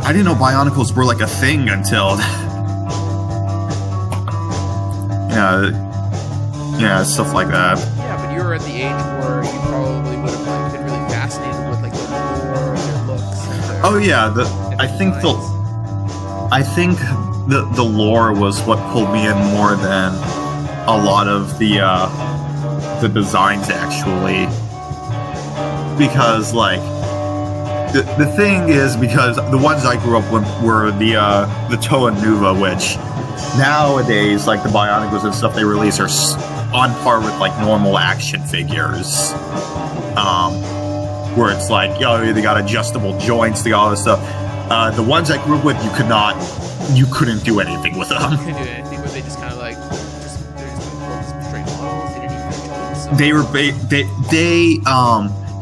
I didn't know Bionicles were like a thing until yeah, stuff like that. Yeah, but you were at the age where you probably would have like been really fascinated with like their lore, their looks. And their, oh yeah, I think the lore was what pulled me in more than a lot of the designs actually, because like the thing is, because the ones I grew up with were the Toa Nuva, which nowadays like the Bionicles and stuff they release are on par with like normal action figures, where it's like, yo, they got adjustable joints, they got all this stuff. The ones I grew up with, you couldn't do anything with them. You couldn't do anything, but they just kind of like they're just straight models. They didn't even have joints. So. They were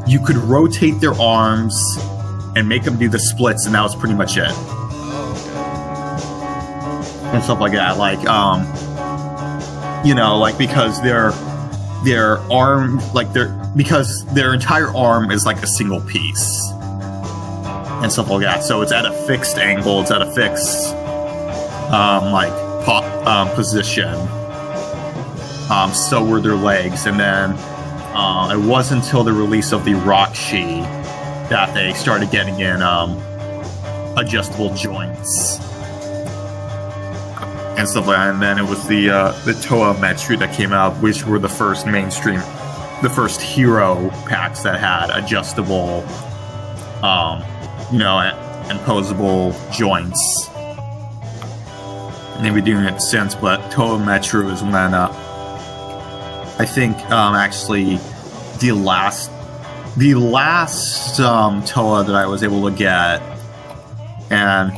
you could rotate their arms and make them do the splits, and that was pretty much it. Oh, okay. And stuff like that, like like because their arm, like because their entire arm is like a single piece and stuff like that. So it's at a fixed angle, it's at a fixed position. So were their legs, and then it wasn't until the release of the Rockshi that they started getting in adjustable joints and stuff like that. And then it was the Toa Metru that came out, which were the first hero packs that had adjustable, and posable joints. And they've been doing it since, but Toa Metru is when I think actually the last Toa that I was able to get, and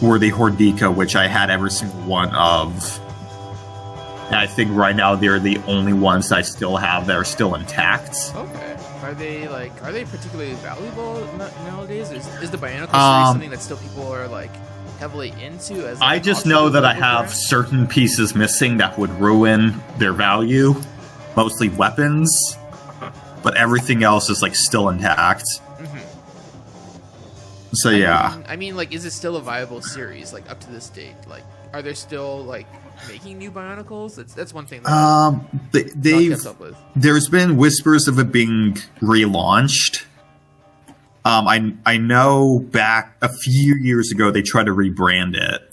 were the Hordika, which I had every single one of. And I think right now they're the only ones I still have that are still intact. Okay. Are they particularly valuable nowadays? Is the Bionicle series something that still people are like heavily into? As I just know that I have certain pieces missing that would ruin their value, mostly weapons, but everything else is like still intact. Mm-hmm. So yeah. I mean, like, is it still a viable series? Like up to this date, like, are there still like making new Bionicles? That's one thing. That there's been whispers of it being relaunched. I know back a few years ago they tried to rebrand it,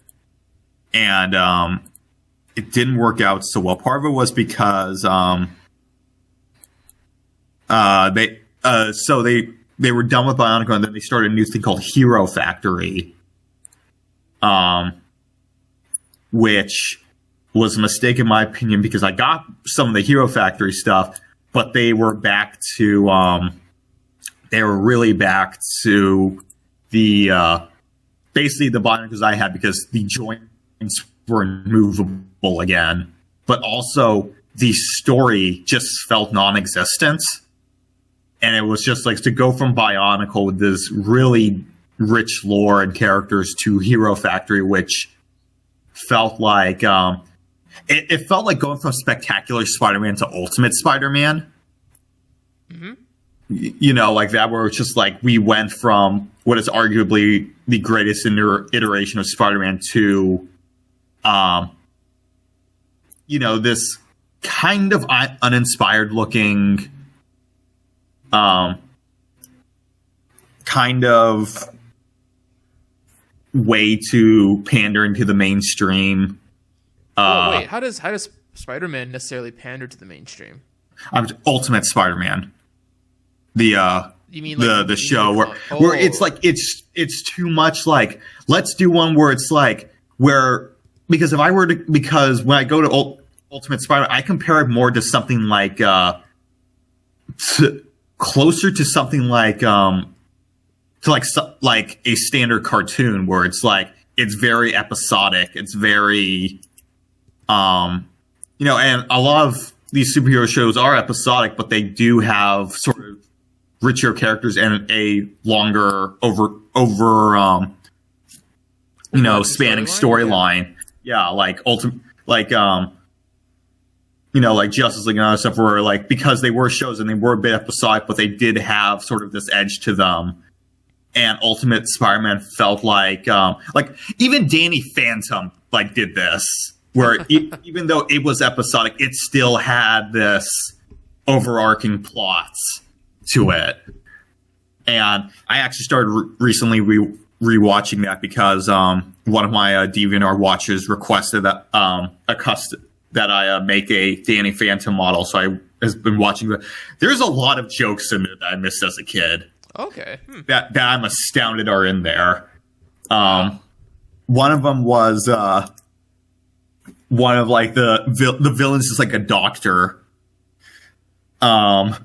and it didn't work out so well. Part of it was because they were done with Bionicle, and then they started a new thing called Hero Factory, which was a mistake in my opinion, because I got some of the Hero Factory stuff, but they were back to they were really back to the basically the Bionicles I had, because the joints were movable again, but also the story just felt non-existent. And it was just like to go from Bionicle with this really rich lore and characters to Hero Factory, which felt like it felt like going from Spectacular Spider-Man to Ultimate Spider-Man. Mm-hmm. Like that, where it's just like we went from what is arguably the greatest iteration of Spider-Man to, this kind of uninspired looking, kind of way to pander into the mainstream. Wait, how does Spider-Man necessarily pander to the mainstream? Ultimate Spider-Man. You mean like the show where it's like it's too much like, let's do one where it's like because when I go to Ultimate Spider, I compare it more to something like closer to something like like a standard cartoon, where it's like it's very episodic, it's very and a lot of these superhero shows are episodic, but they do have sort of richer characters and a longer spanning storyline. Yeah, like like Justice League and other stuff, where like, because they were shows and they were a bit episodic, but they did have sort of this edge to them. and Ultimate Spider-Man felt like even Danny Phantom like did this, where even though it was episodic, it still had this overarching plots to it. And I actually started recently rewatching that because one of my DeviantArt watchers requested that that I make a Danny Phantom model, so I has been watching it. There's a lot of jokes in it that I missed as a kid. Okay. That I'm astounded are in there. One of them was one of like the villains is like a doctor. And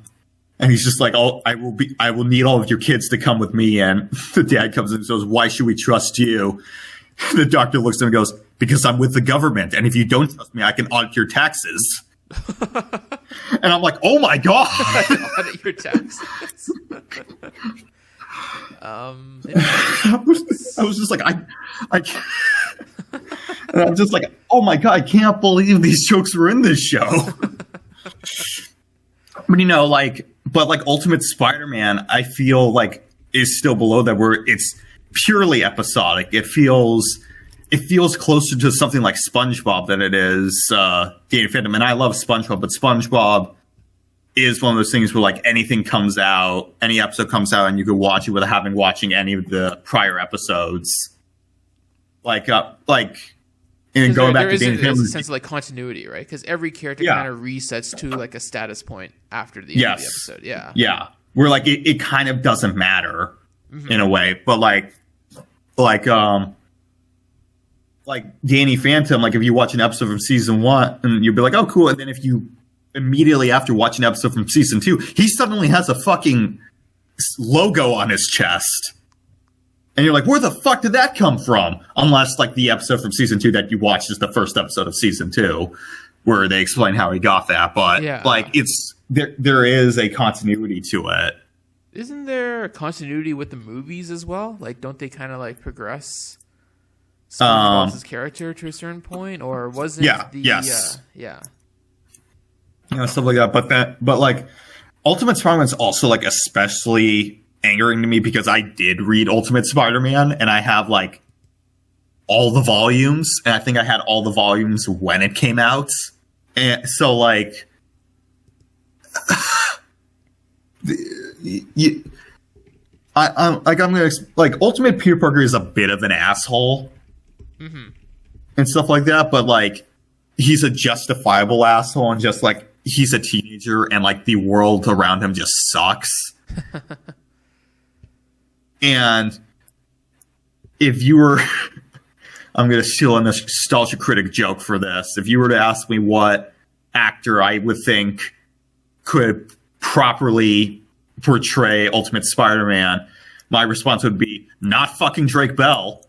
he's just like, "Oh, I will need all of your kids to come with me." And the dad comes in and says, "Why should we trust you?" The doctor looks at him and goes, "Because I'm with the government, and if you don't trust me, I can audit your taxes." And I'm like, "Oh my god!" Audit your taxes. I was just like, I can't. And I'm just like, "Oh my god, I can't believe these jokes were in this show." But like Ultimate Spider-Man, I feel like is still below that, where it's purely episodic. It feels closer to something like SpongeBob than it is Danny Phantom. And I love SpongeBob, but SpongeBob is one of those things where like anything comes out, any episode comes out, and you could watch it without having watching any of the prior episodes. And going back to Danny Phantom, there's a sense of like continuity, right? Because every character kind of resets to like a status point after the end of the episode. Yeah. Where like it kind of doesn't matter in a way, but like Danny Phantom, like if you watch an episode from season 1 and you'll be like, "Oh, cool," and then if you immediately after watch an episode from season 2, he suddenly has a fucking logo on his chest. And you're like, where the fuck did that come from? Unless, like, the episode from season 2 that you watched is the first episode of season 2, where they explain how he got that. But, it's there is a continuity to it. Isn't there a continuity with the movies as well? Like, don't they kind of, like, progress SpongeBob's character to a certain point? Or wasn't stuff like that. But like, Ultimate Spider-Man is also, like, especially angering to me because I did read Ultimate Spider-Man and I have like all the volumes, and I think I had all the volumes when it came out, and so like I'm gonna like Ultimate Peter Parker is a bit of an asshole and stuff like that, but like he's a justifiable asshole, and just like he's a teenager and like the world around him just sucks. And if you were, I'm going to steal a nostalgia critic joke for this. If you were to ask me what actor I would think could properly portray Ultimate Spider-Man, my response would be not fucking Drake Bell.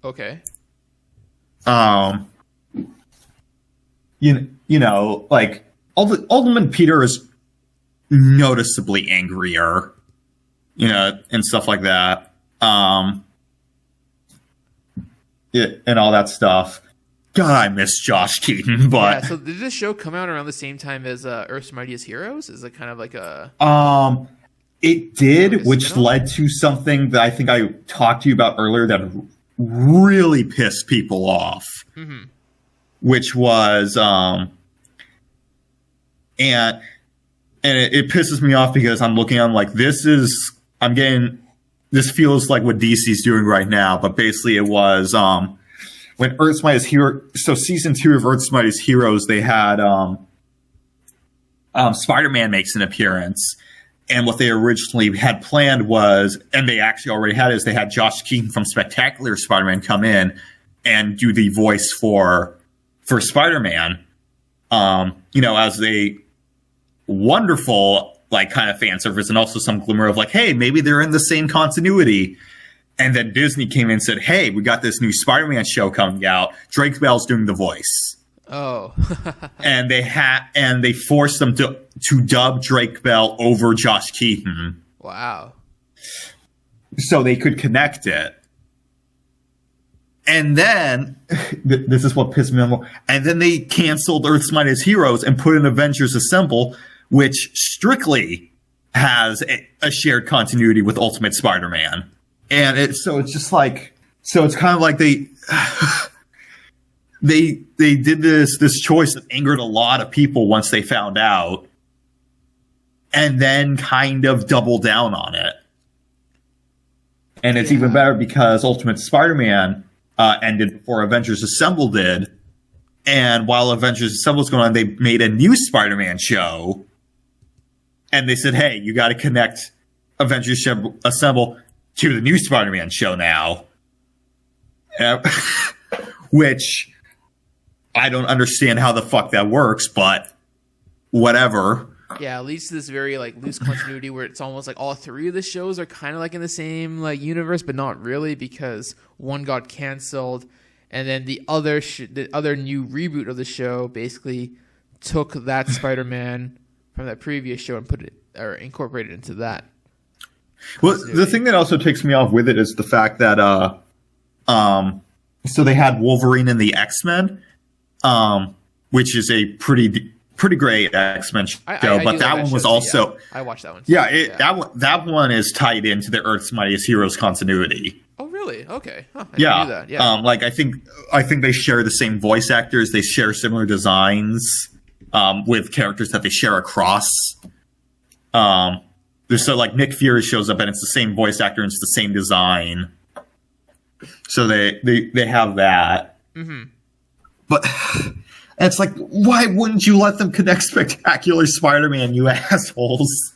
Okay. You know, like Ultimate Peter is noticeably angrier. You know, and stuff like that. And all that stuff. God, I miss Josh Keaton, but... Yeah, so did this show come out around the same time as Earth's Mightiest Heroes? Is it kind of like a... It did, which led to something that I think I talked to you about earlier that really pissed people off. Which was... And it pisses me off because I'm looking, I'm like, this feels like what DC's doing right now, but basically it was when Earth's Mightiest Heroes, so season 2 of Earth's Mightiest Heroes, they had Spider-Man makes an appearance, and what they originally had planned was, and they actually already had, is they had Josh Keaton from Spectacular Spider-Man come in and do the voice for Spider-Man, you know, as a wonderful like kind of fan service, and also some glimmer of like, hey, maybe they're in the same continuity. And then Disney came in and said, hey, we got this new Spider-Man show coming out. Drake Bell's doing the voice. Oh. And they forced them to dub Drake Bell over Josh Keaton. Wow. So they could connect it. And then, this is what pissed me off. And then they canceled Earth's Mightiest Heroes and put in Avengers Assemble, which strictly has a shared continuity with Ultimate Spider-Man. And it's just like, so it's kind of like they did this choice that angered a lot of people once they found out, and then kind of doubled down on it. And it's even better because Ultimate Spider-Man ended before Avengers Assemble did. And while Avengers Assemble was going on, they made a new Spider-Man show. And they said, hey, you got to connect Avengers Assemble to the new Spider-Man show now. Which I don't understand how the fuck that works, but whatever. Yeah, it leads to this very like loose continuity where it's almost like all three of the shows are kind of like in the same like universe, but not really, because one got canceled, and then the other new reboot of the show basically took that Spider-Man from that previous show and put it or incorporated into that. Well, the thing that also takes me off with it is the fact that so they had Wolverine and the XMen, which is a pretty great X-Men show, but that one was also... Yeah. I watched that one. That one is tied into the Earth's Mightiest Heroes continuity. Oh, really? Okay. Huh, I didn't know that. Yeah. Like I think they share the same voice actors. They share similar designs with characters that they share across. So like Nick Fury shows up and it's the same voice actor and it's the same design. So they have that. Mm-hmm. But... And it's like, why wouldn't you let them connect Spectacular Spider-Man, you assholes?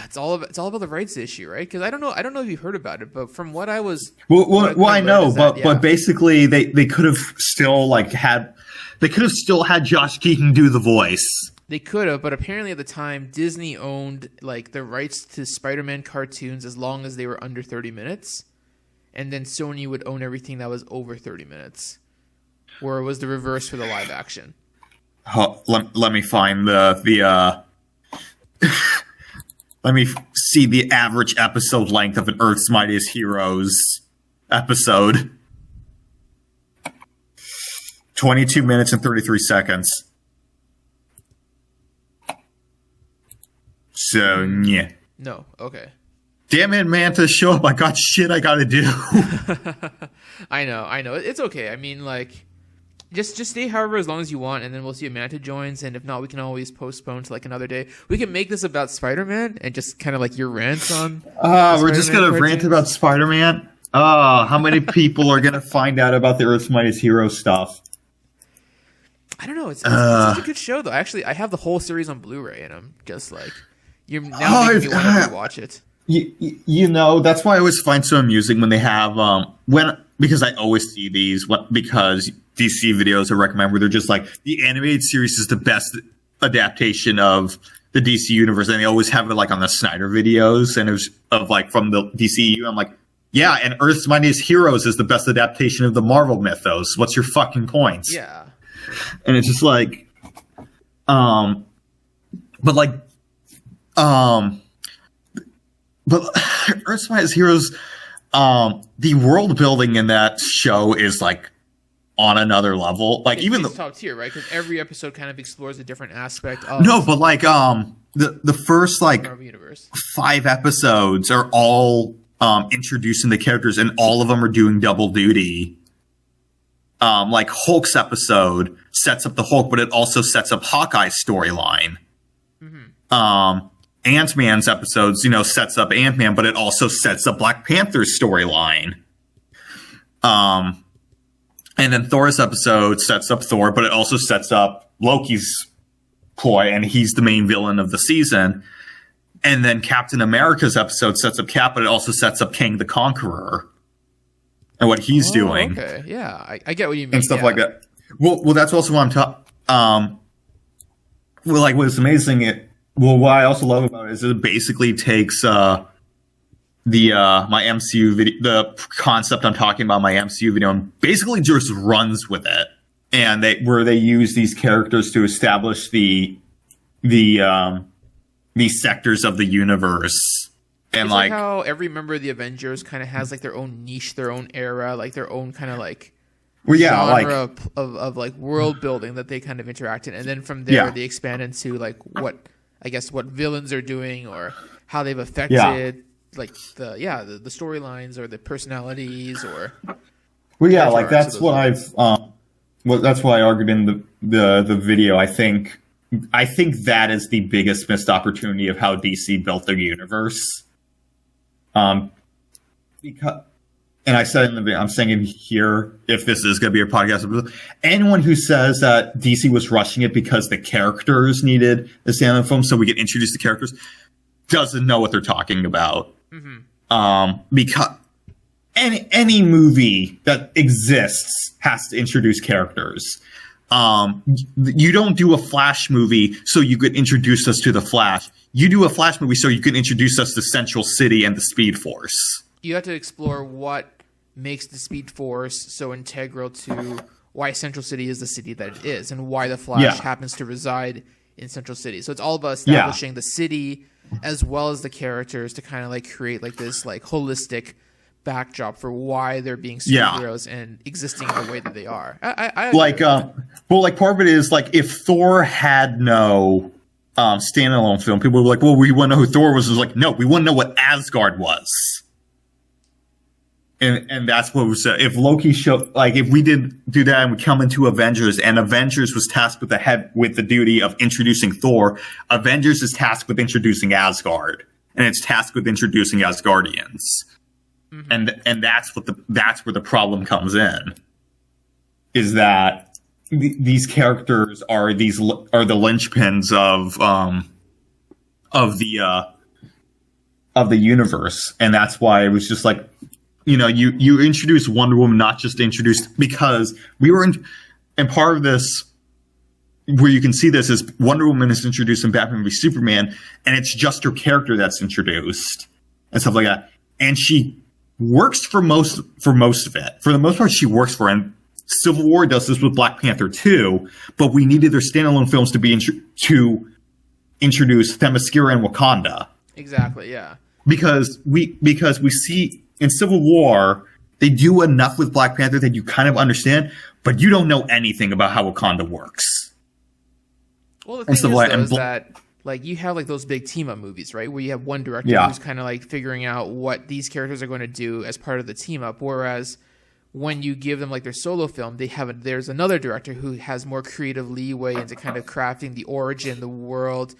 It's all about the rights issue, right? Because I don't know if you've heard about it, but from what I was, I know, but basically they could have still had Josh Keaton do the voice. They could have, but apparently at the time Disney owned like the rights to Spider-Man cartoons as long as they were under 30 minutes, and then Sony would own everything that was over 30 minutes, where it was the reverse for the live action. Let me find the let me see the average episode length of an Earth's Mightiest Heroes episode. 22 minutes and 33 seconds. So, yeah. No, okay. Damn it, Manta, show up. I got shit I gotta do. I know. It's okay. I mean, like... Just stay however as long as you want, and then we'll see if Manta joins, and if not, we can always postpone to like another day. We can make this about Spider-Man and just kind of like your rants on. We're just gonna rant about Spider-Man. How many people are gonna find out about the Earth's Mightiest Hero stuff? I don't know. It's such a good show, though. Actually, I have the whole series on Blu-ray, and I'm just like, you're now making me want to watch it. You know, that's why I always find so amusing when they have because I always see these because DC videos I recommend where they're just like, the animated series is the best adaptation of the DC universe, and they always have it like on the Snyder videos and it was of like from the DCU. I'm like, yeah, and Earth's Mightiest Heroes is the best adaptation of the Marvel mythos. What's your fucking point? Yeah. And it's just like but Earth's Mightiest Heroes, the world building in that show is like on another level. Like even the top tier, right? Because every episode kind of explores a different aspect of but like the first like Marvel universe. 5 episodes are all introducing the characters, and all of them are doing double duty. Like Hulk's episode sets up the Hulk, but it also sets up Hawkeye's storyline. Mm-hmm. Ant-Man's episodes, sets up Ant-Man, but it also sets up Black Panther's storyline. And then Thor's episode sets up Thor, but it also sets up Loki's ploy, and he's the main villain of the season. And then Captain America's episode sets up Cap, but it also sets up Kang the Conqueror and what he's doing. Okay, yeah, I get what you mean. And stuff like that. Well, that's also what I'm talking. Like what's amazing. What I also love about it is it basically takes my MCU video, the concept I'm talking about, my MCU video, and basically just runs with it. And they use these characters to establish the sectors of the universe. And it's like how every member of the Avengers kind of has like their own niche, their own era, like their own kind of like genre of like world building that they kind of interact in, and then from there they expand into like what villains are doing or how they've affected like the storylines or the personalities or. Well, yeah, like that's what that's what I argued in the video. I think that is the biggest missed opportunity of how DC built their universe. Because, and I said in the video, I'm saying it here, if this is going to be a podcast, anyone who says that DC was rushing it because the characters needed a standalone film so we could introduce the characters doesn't know what they're talking about. Mm-hmm. Because any movie that exists has to introduce characters. You don't do a Flash movie so you could introduce us to the Flash. You do a Flash movie so you can introduce us to Central City and the Speed Force. You have to explore what makes the Speed Force so integral to why Central City is the city that it is and why the Flash happens to reside in Central City. So it's all about establishing the city as well as the characters to kind of like create like this like holistic backdrop for why they're being superheroes and existing in the way that they are. I like like part of it is like if Thor had no standalone film, people were like, well, we want to know who Thor was. It was like, no, we want to know what Asgard was. And that's what we said. If Loki showed, like, if we did do that and we come into Avengers, and Avengers was tasked with the duty of introducing Thor, Avengers is tasked with introducing Asgard, and it's tasked with introducing Asgardians. Mm-hmm. And that's where the problem comes in, is that these characters are the linchpins of the universe, and that's why it was just like, you know, you introduce Wonder Woman not just introduced because we were in, and part of this where you can see this is Wonder Woman is introduced in Batman v Superman, and it's just her character that's introduced and stuff like that, and she works for most of it. For the most part, she works for it. And Civil War does this with Black Panther too, but we needed their standalone films to be to introduce Themyscira and Wakanda. Exactly, yeah. Because we see in Civil War they do enough with Black Panther that you kind of understand, but you don't know anything about how Wakanda works. Well, the thing is that like you have like those big team up movies, right? Where you have one director who's kind of like figuring out what these characters are going to do as part of the team up. Whereas when you give them like their solo film, there's another director who has more creative leeway into kind of crafting the origin, the world.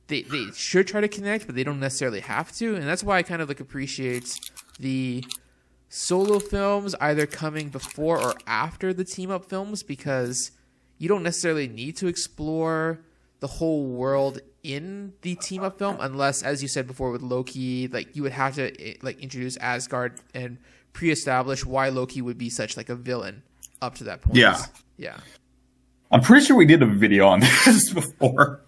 They should try to connect, but they don't necessarily have to. And that's why I kind of like appreciate the solo films either coming before or after the team up films, because you don't necessarily need to explore the whole world in the team up film unless, as you said before with Loki, like you would have to like introduce Asgard and pre-establish why Loki would be such like a villain up to that point. Yeah. I'm pretty sure we did a video on this before.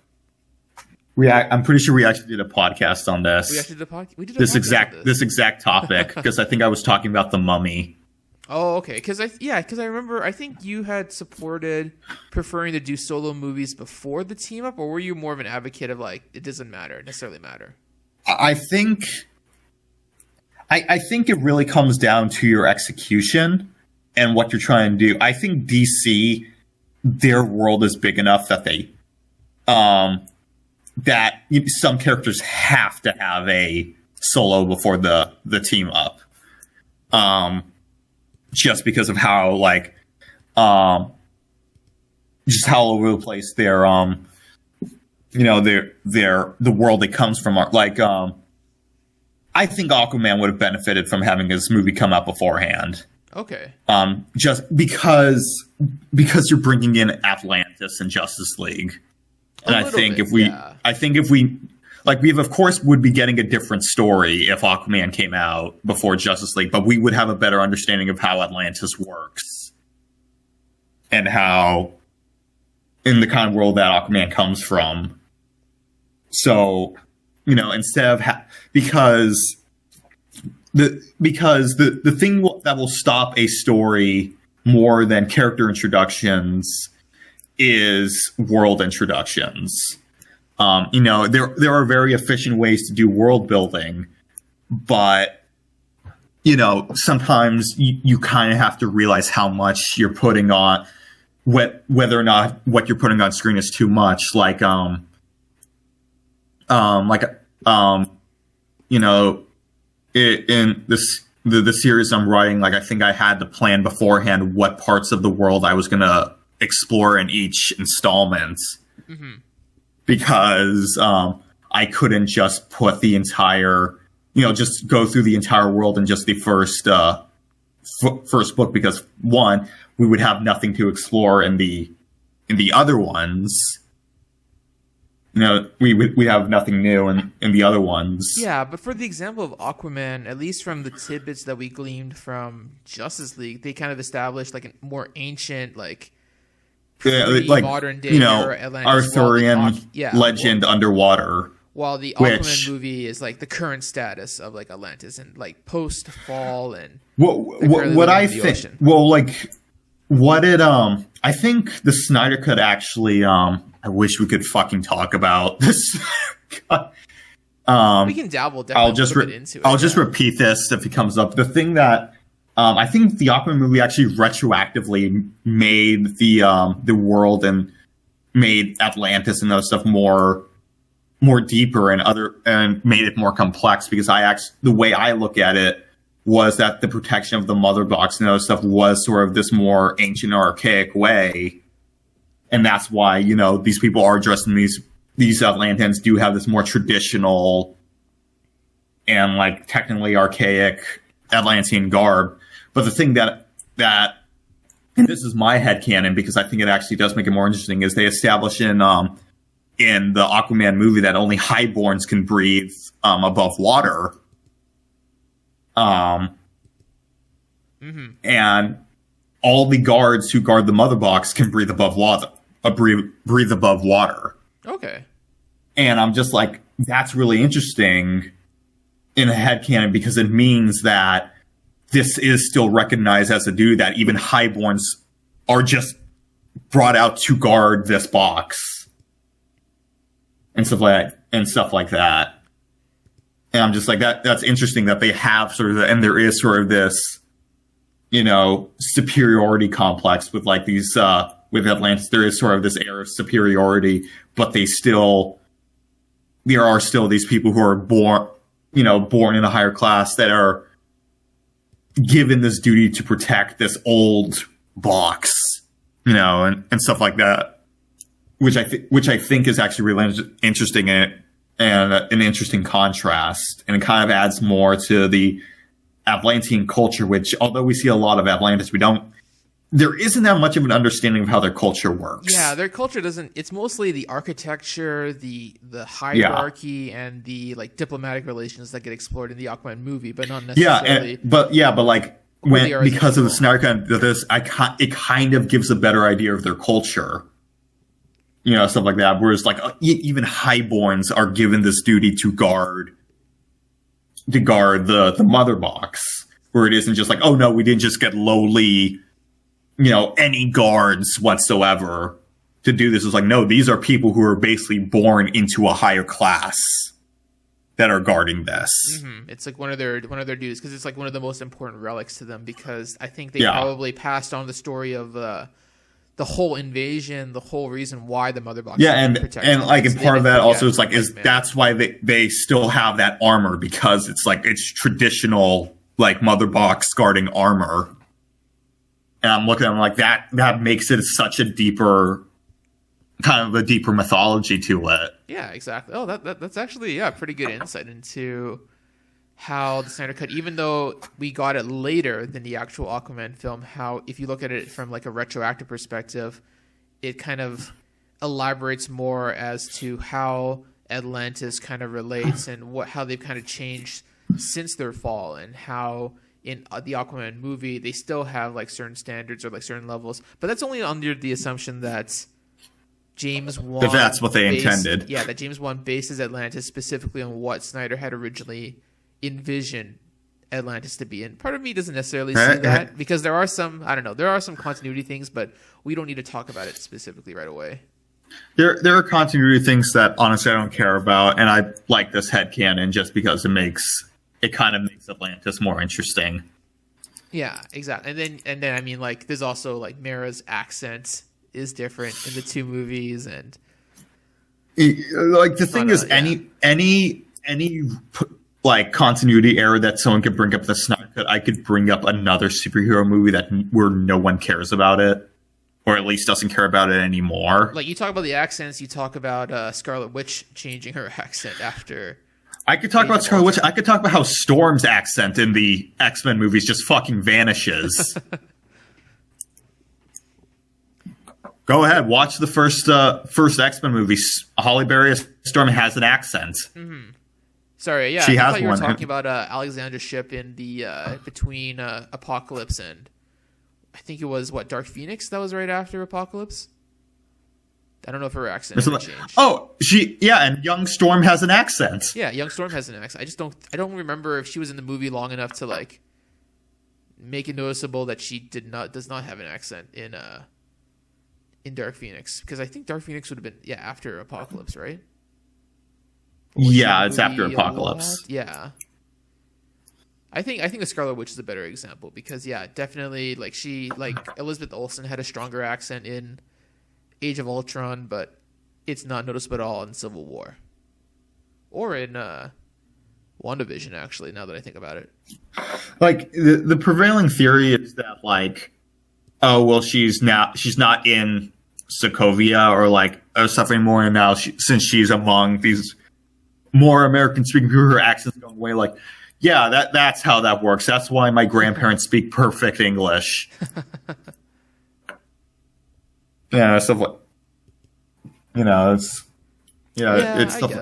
I'm pretty sure we actually did a podcast on this. We actually did a podcast. This exact topic, because I think I was talking about the Mummy. Oh, okay. Because I remember I think you had supported preferring to do solo movies before the team up, or were you more of an advocate of like it doesn't necessarily matter? I think it really comes down to your execution and what you're trying to do. I think DC, their world is big enough that that some characters have to have a solo before the team up. Just because of how like just how all over the place their the world it comes from are. Like I think Aquaman would have benefited from having his movie come out beforehand. Okay. Just because you're bringing in Atlantis and Justice League. And I think if we like, we of course would be getting a different story if Aquaman came out before Justice League, but we would have a better understanding of how Atlantis works and how in the kind of world that Aquaman comes from. So, you know, instead of because the thing that will stop a story more than character introductions is world introductions. You know, there are very efficient ways to do world building, but you know, sometimes you kind of have to realize how much you're putting on, whether or not what you're putting on screen is too much. Like you know, in this the series I'm writing, like I think I had to plan beforehand what parts of the world I was going to explore in each installment, because I couldn't just put the entire, just go through the entire world in just the first book, because one, we would have nothing to explore in the other ones. We have nothing new in the other ones. Yeah, but for the example of Aquaman, at least from the tidbits that we gleaned from Justice League, they kind of established like a more ancient, like modern day era Atlantis, Arthurian legend underwater. While the Aquaman movie is like the current status of like Atlantis and like post fall and what I think. Well, like what it I think the Snyder Cut actually I wish we could fucking talk about this. We can dabble definitely into it. I'll just repeat this if it comes up. The thing that I think the Aquaman movie actually retroactively made the world and made Atlantis and other stuff more deeper and made it more complex, because the way I look at it was that the protection of the Motherbox and other stuff was sort of this more ancient or archaic way. And that's why, these people are dressed in these Atlanteans do have this more traditional and like technically archaic Atlantean garb. But the thing that and this is my headcanon, because I think it actually does make it more interesting, is they establish in the Aquaman movie that only highborns can breathe above water. And all the guards who guard the Motherbox can breathe above water. Breathe above water. Okay. And I'm just like, that's really interesting in a headcanon, because it means that this is still recognized as a duty, that even highborns are just brought out to guard this box and stuff like that. And I'm just like, that's interesting that they have sort of and there is sort of this, superiority complex with like these, with Atlantis. There is sort of this air of superiority, but there are still these people who are born in a higher class that are given this duty to protect this old box, and stuff like that, which I think is actually really interesting and an interesting contrast, and it kind of adds more to the Atlantean culture, which, although we see a lot of Atlantis, there isn't that much of an understanding of how their culture works. Yeah, their culture doesn't. It's mostly the architecture, the hierarchy, and the like diplomatic relations that get explored in the Aquaman movie, but not necessarily. But like because of the Snyder Cut, it kind of gives a better idea of their culture. Stuff like that. Whereas like even highborns are given this duty to guard the Motherbox, where it isn't just like, oh no, we didn't just get lowly, any guards whatsoever to do this. It's like, no, these are people who are basically born into a higher class that are guarding this. It's like one of their duties, because it's like one of the most important relics to them, because I think they probably passed on the story of the whole invasion, the whole reason why the Motherbox. Yeah, and part of that also is like that's why they still have that armor, because it's like it's traditional like Motherbox guarding armor. And I'm looking at them like that makes it such a deeper mythology to it. Yeah, exactly. Oh, that's actually pretty good insight into how the Snyder Cut, even though we got it later than the actual Aquaman film, how if you look at it from like a retroactive perspective, it kind of elaborates more as to how Atlantis kind of relates and how they've kind of changed since their fall, and how in the Aquaman movie they still have like certain standards or like certain levels, but that's only under the assumption that James Wan, if that's what they intended. Yeah, that James Wan bases Atlantis specifically on what Snyder had originally envisioned Atlantis to be. And part of me doesn't necessarily see that, because there are some continuity things, but we don't need to talk about it specifically right away. There are continuity things that honestly I don't care about, and I like this headcanon just because it kind of makes Atlantis more interesting. Yeah, exactly. And then I mean, like, there's also like Mara's accent is different in the two movies, and like the thing is, any like continuity error that someone could bring up the Snyder Cut, I could bring up another superhero movie where no one cares about it, or at least doesn't care about it anymore. Like, you talk about the accents, you talk about Scarlet Witch changing her accent after. I could talk about Scarlet Witch. I could talk about how Storm's accent in the X-Men movies just fucking vanishes. Go ahead, watch the first X-Men movie. Halle Berry as Storm has an accent. Mm-hmm. Sorry, yeah, she I has thought you were one. talking about Alexander's ship in the between Apocalypse and I think it was Dark Phoenix that was right after Apocalypse. I don't know if her accent changed. Oh, and young Storm has an accent. Yeah, young Storm has an accent. I don't remember if she was in the movie long enough to like make it noticeable that she does not have an accent in Dark Phoenix, because I think Dark Phoenix would have been after Apocalypse, right? Yeah, it's after Apocalypse. Yeah. I think the Scarlet Witch is a better example because definitely like Elizabeth Olsen had a stronger accent in Age of Ultron, but it's not noticeable at all in Civil War. Or in WandaVision, actually, now that I think about it. Like the prevailing theory is that like, oh well, she's not in Sokovia or like suffering more now since she's among these more American speaking people, her accent's going away. Like, yeah, that's how that works. That's why my grandparents speak perfect English. Yeah, stuff like, it's it's stuff. I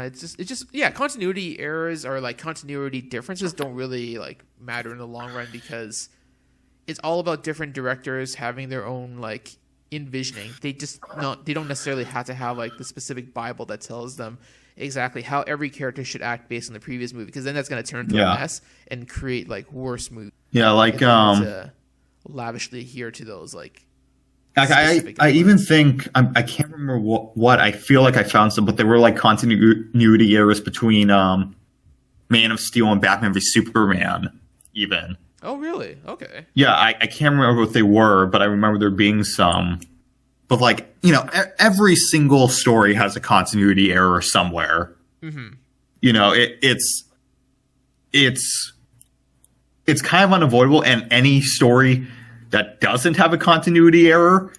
guess. It's just continuity errors or like continuity differences don't really like matter in the long run because it's all about different directors having their own like envisioning. They don't necessarily have to have like the specific Bible that tells them exactly how every character should act based on the previous movie, because then that's going to turn into a mess and create like worse movies. Yeah, like lavishly adhere to those like. I even think I can't remember what I feel like I found some, but there were like continuity errors between Man of Steel and Batman v Superman even. Oh really? Okay. Yeah, I can't remember what they were, but I remember there being some. But like, every single story has a continuity error somewhere. Mm-hmm. It's kind of unavoidable, and any story that doesn't have a continuity error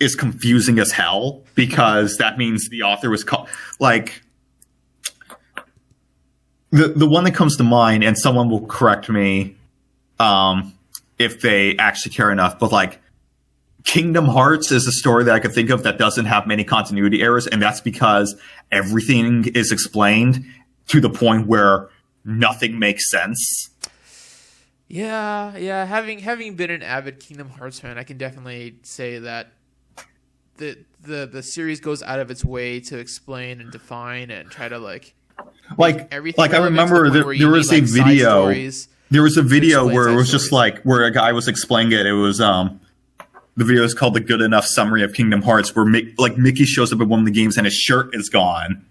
is confusing as hell, because that means the author was like the one that comes to mind, and someone will correct me if they actually care enough, but like Kingdom Hearts is a story that I could think of that doesn't have many continuity errors, and that's because everything is explained to the point where nothing makes sense. Yeah. Having been an avid Kingdom Hearts fan, I can definitely say that the series goes out of its way to explain and define and try to like everything. Like I remember there was a video. There was a video where it was just like where a guy was explaining it. It was the video is called "The Good Enough Summary of Kingdom Hearts," where Mickey shows up in one of the games and his shirt is gone,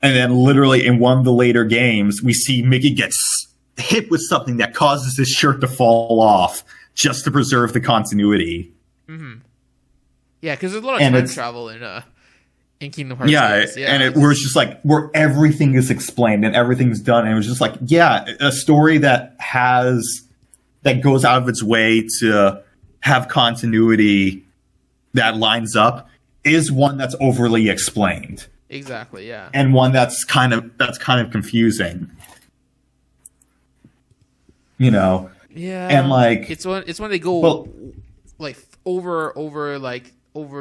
and then literally in one of the later games we see Mickey gets hit with something that causes his shirt to fall off just to preserve the continuity. Mm-hmm. Yeah, because there's a lot of time travel in Kingdom Hearts. Where it's just like where everything is explained and everything's done, and it was just like a story that goes out of its way to have continuity that lines up is one that's overly explained. Exactly, yeah. And one that's kind of confusing. Yeah. And like it's when they go like over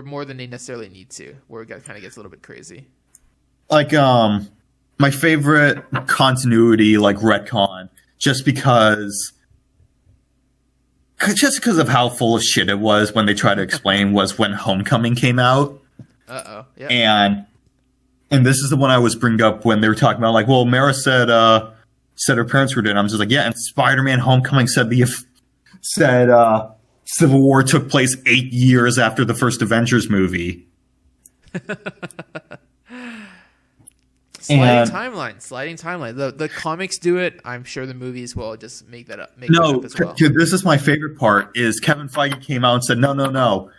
more than they necessarily need to, where it kind of gets a little bit crazy. Like my favorite continuity like retcon just because of how full of shit it was when they tried to explain was when Homecoming came out. Yeah. And this is the one I was bringing up when they were talking about like, well, Mara said her parents were dead. I'm just like, yeah, and Spider-Man Homecoming said Civil War took place 8 years after the first Avengers movie. Sliding timeline. The comics do it. I'm sure the movies will just make that up. As well. This is my favorite part. Is Kevin Feige came out and said, no.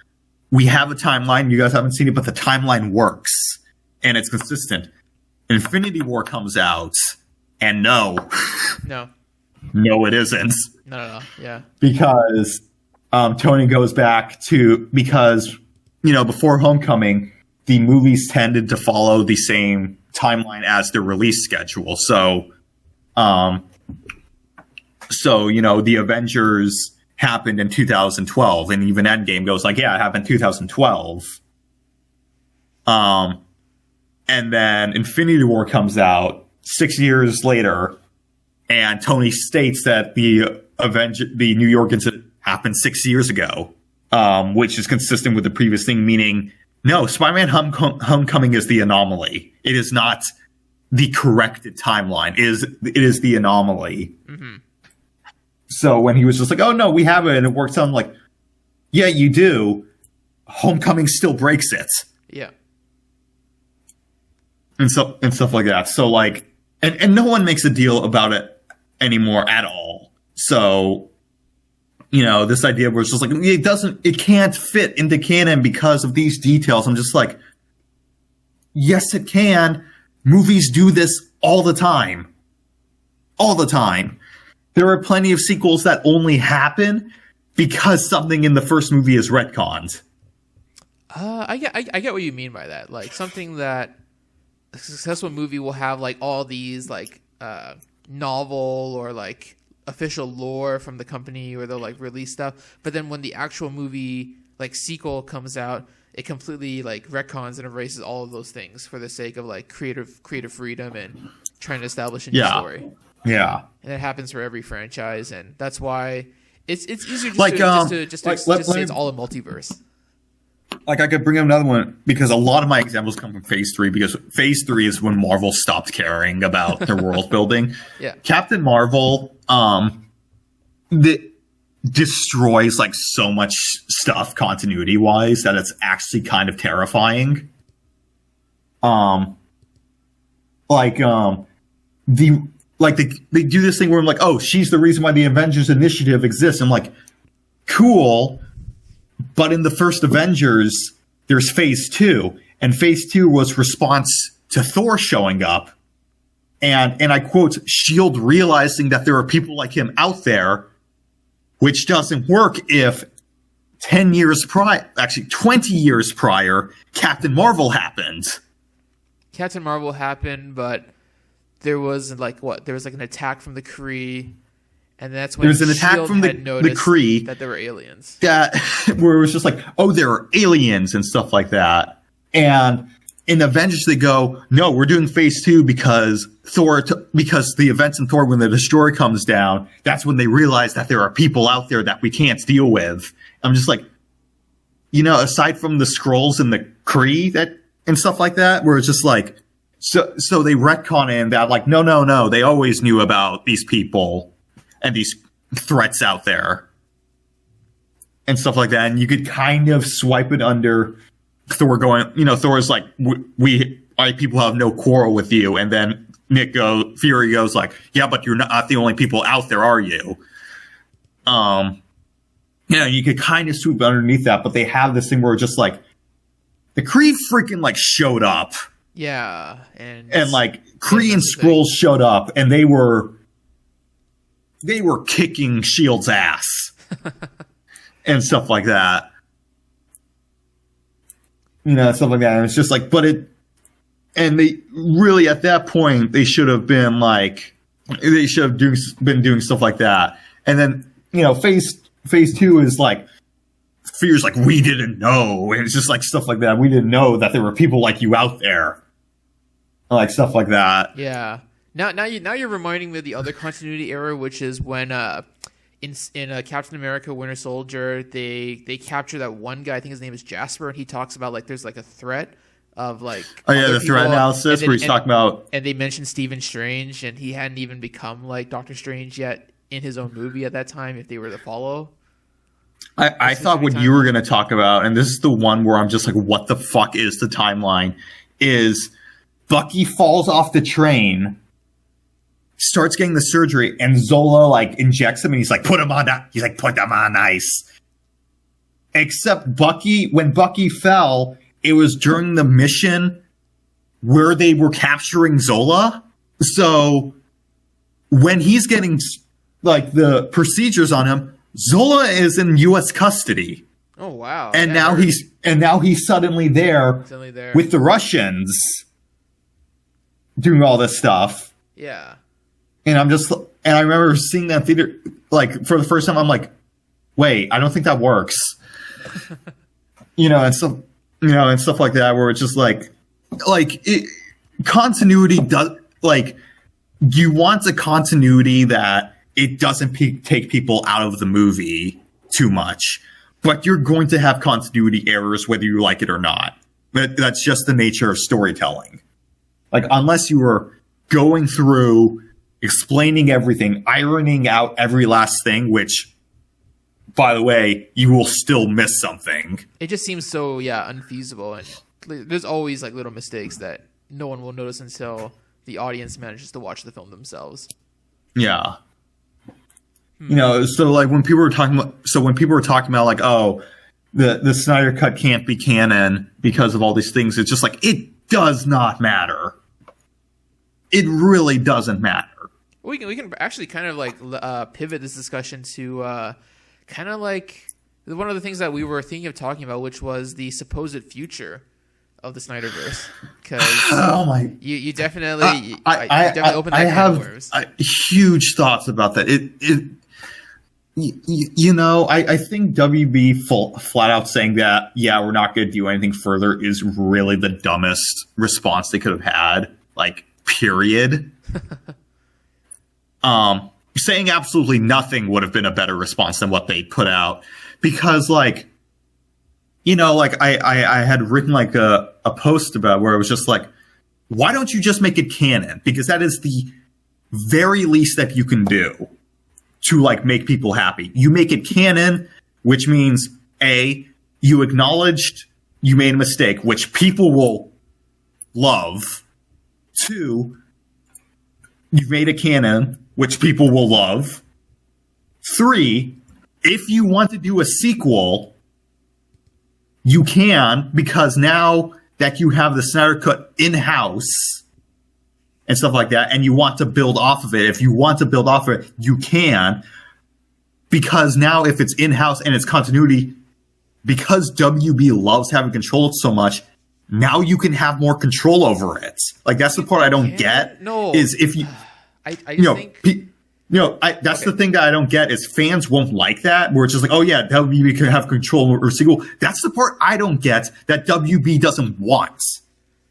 We have a timeline. You guys haven't seen it, but the timeline works and it's consistent. Infinity War comes out, And no, No. no, it isn't. No. Yeah. Because Tony goes back to, because, before Homecoming, the movies tended to follow the same timeline as their release schedule. So, the Avengers happened in 2012, and even Endgame goes like, yeah, it happened in 2012. And then Infinity War comes out 6 years later, and Tony states that the New York incident happened 6 years ago, which is consistent with the previous thing, meaning, no, Spider-Man Homecoming is the anomaly. It is not the corrected timeline. It is the anomaly. Mm-hmm. So when he was just like, oh, no, we have it, and it works out, I'm like, yeah, you do. Homecoming still breaks it. Yeah. And stuff like that. So, like, and no one makes a deal about it anymore at all. So, this idea where it's just like, it can't fit into canon because of these details. I'm just like, yes, it can. Movies do this all the time. All the time. There are plenty of sequels that only happen because something in the first movie is retconned. I get what you mean by that. Like, something that a successful movie will have, like, all these, like, novel or, like, official lore from the company, or they'll, like, release stuff. But then when the actual movie, like, sequel comes out, it completely, like, retcons and erases all of those things for the sake of, like, creative freedom and trying to establish a new story. Yeah. And it happens for every franchise, and that's why it's easier just to say it's all a multiverse. Like, I could bring up another one, because a lot of my examples come from Phase 3, because Phase 3 is when Marvel stopped caring about their world building. Yeah. Captain Marvel, that destroys, like, so much stuff continuity-wise that it's actually kind of terrifying. They do this thing where I'm like, oh, she's the reason why the Avengers Initiative exists. I'm like, cool. But in the first Avengers, there's Phase 2. And Phase 2 was response to Thor showing up. And I quote, S.H.I.E.L.D. realizing that there are people like him out there, which doesn't work if 20 years prior, Captain Marvel happened. Captain Marvel happened, but there was there was like an attack from the Kree, and that's when there was an attack S.H.I.E.L.D. from the Kree that there were aliens. That where it was just like, oh, there are aliens and stuff like that. And in Avengers, they go, no, we're doing Phase 2 because because the events in Thor, when the Destroyer comes down, that's when they realize that there are people out there that we can't deal with. I'm just like, aside from the Skrulls and the Kree and stuff like that, where it's just like, so they retcon in that, like, no, they always knew about these people and these threats out there and stuff like that. And you could kind of swipe it under Thor going, Thor's like, people have no quarrel with you. And then Fury goes like, yeah, but you're not the only people out there, are you? You could kind of sweep underneath that, but they have this thing where it's just like, the Kree freaking, like, showed up. Yeah. And like, Kree and Skrulls showed up, and they were kicking S.H.I.E.L.D.'s ass. And stuff like that. Stuff like that. And it's just like, and they really, at that point, they should have been like, been doing stuff like that. And then, Phase 2 is like, Fear's like, we didn't know. And it's just like stuff like that. We didn't know that there were people like you out there. Like stuff like that. Yeah. Now you're reminding me of the other continuity error, which is when in Captain America Winter Soldier, they capture that one guy, I think his name is Jasper, and he talks about, like, there's like a threat of, like, the threat analysis where he's talking about, and they mentioned Stephen Strange, and he hadn't even become like Doctor Strange yet in his own movie at that time if they were to follow. I thought what you were going to talk about, and this is the one where I'm just like, what the fuck is the timeline, is Bucky falls off the train, starts getting the surgery, and Zola, like, injects him, and he's like, put him on ice. Except when Bucky fell, it was during the mission where they were capturing Zola. So when he's getting like the procedures on him, Zola is in U.S. custody. Oh wow! And now he's suddenly there with the Russians doing all this stuff. Yeah. And I remember seeing that theater like for the first time. I'm like, wait, I don't think that works. And stuff, and stuff like that, where it's just continuity does like you want a continuity that it doesn't take people out of the movie too much, but you're going to have continuity errors whether you like it or not. That's just the nature of storytelling. Like, unless you are going through, explaining everything, ironing out every last thing, which, by the way, you will still miss something. It just seems so, unfeasible. And there's always, like, little mistakes that no one will notice until the audience manages to watch the film themselves. Yeah. So like when people were talking about like, oh, the Snyder cut can't be canon because of all these things, it's just like, it does not matter. It really doesn't matter. We can actually kind of like pivot this discussion to kind of like one of the things that we were thinking of talking about, which was the supposed future of the Snyderverse. Because you definitely opened that can of worms. I have huge thoughts about that. I think WB flat out saying that, we're not going to do anything further is really the dumbest response they could have had. Like, period. Saying absolutely nothing would have been a better response than what they put out. Because, I had written like a post about where it was just like, why don't you just make it canon? Because that is the very least that you can do to like make people happy. You make it canon, which means A, you acknowledged you made a mistake, which people will love. 2, you've made a canon, which people will love. 3, if you want to do a sequel, you can, because now that you have the Snyder Cut in-house and stuff like that, and you want to build off of it, if you want to build off of it, you can. Because now if it's in-house and it's continuity, because WB loves having control so much, now you can have more control over it. Like, that's the part I don't get. No. Is if you... I think... That's the thing that I don't get is fans won't like that, where it's just like, oh yeah, WB can have control over sequel. That's the part I don't get that WB doesn't want.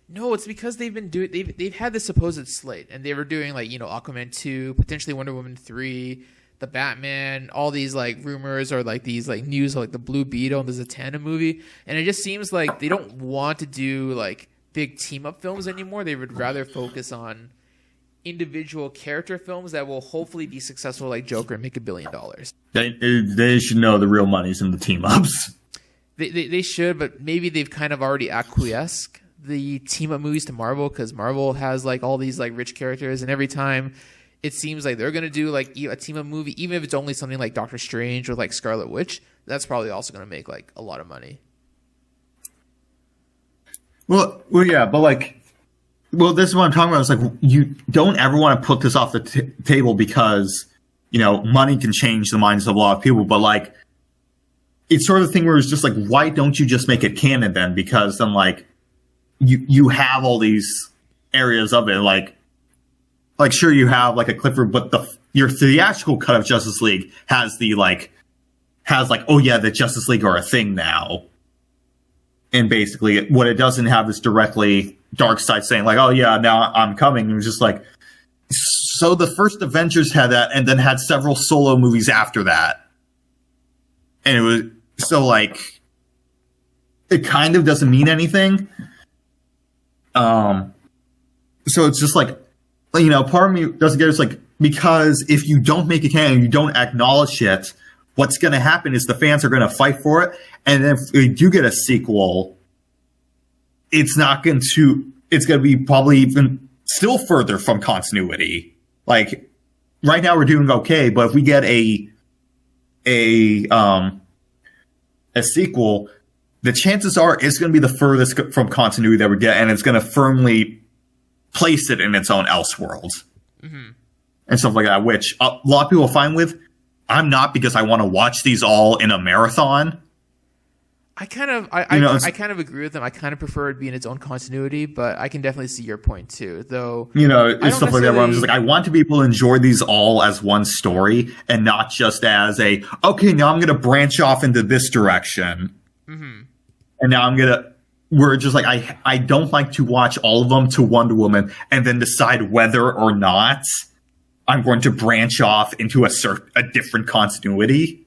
No, it's because they've had this supposed slate, and they were doing like, Aquaman 2, potentially Wonder Woman 3, the Batman, all these like rumors or like these like news, like the Blue Beetle, and there's a Tandem movie, and it just seems like they don't want to do like big team up films anymore. They would rather focus on individual character films that will hopefully be successful, like Joker, and make $1 billion. They should know the real money's in the team ups. They should, but maybe they've kind of already acquiesced the team up movies to Marvel, because Marvel has like all these like rich characters, and every time it seems like they're gonna do like a team up movie, even if it's only something like Doctor Strange or like Scarlet Witch, that's probably also gonna make like a lot of money. Well, yeah, but like. Well, this is what I'm talking about. It's like, you don't ever want to put this off the table because, money can change the minds of a lot of people. But, like, it's sort of the thing where it's just like, why don't you just make it canon then? Because then, like, you have all these areas of it. Like sure, you have, like, a Clifford, but your theatrical cut of Justice League has oh, yeah, the Justice League are a thing now. And basically, what it doesn't have is directly Darkseid saying, like, oh, yeah, now I'm coming. And it was just like, so the first Avengers had that, and then had several solo movies after that. And it was, so, like, it kind of doesn't mean anything. So it's just like, part of me doesn't get it. It's like, because if you don't make it canon, you don't acknowledge it, what's going to happen is the fans are going to fight for it. And if we do get a sequel, it's going to be probably even still further from continuity. Like, right now we're doing okay, but if we get a sequel, the chances are it's going to be the furthest from continuity that we get, and it's going to firmly place it in its own Elseworld. Mm-hmm. and stuff like that, which a lot of people are fine with. I'm not, because I want to watch these all in a marathon. I kind of agree with them. I kind of prefer it being its own continuity, but I can definitely see your point too. Though, it's stuff like that where I'm just like, I want to be able to enjoy these all as one story and not just as okay, now I'm going to branch off into this direction. Mm-hmm. And now we're just like, I don't like to watch all of them to Wonder Woman and then decide whether or not I'm going to branch off into a different continuity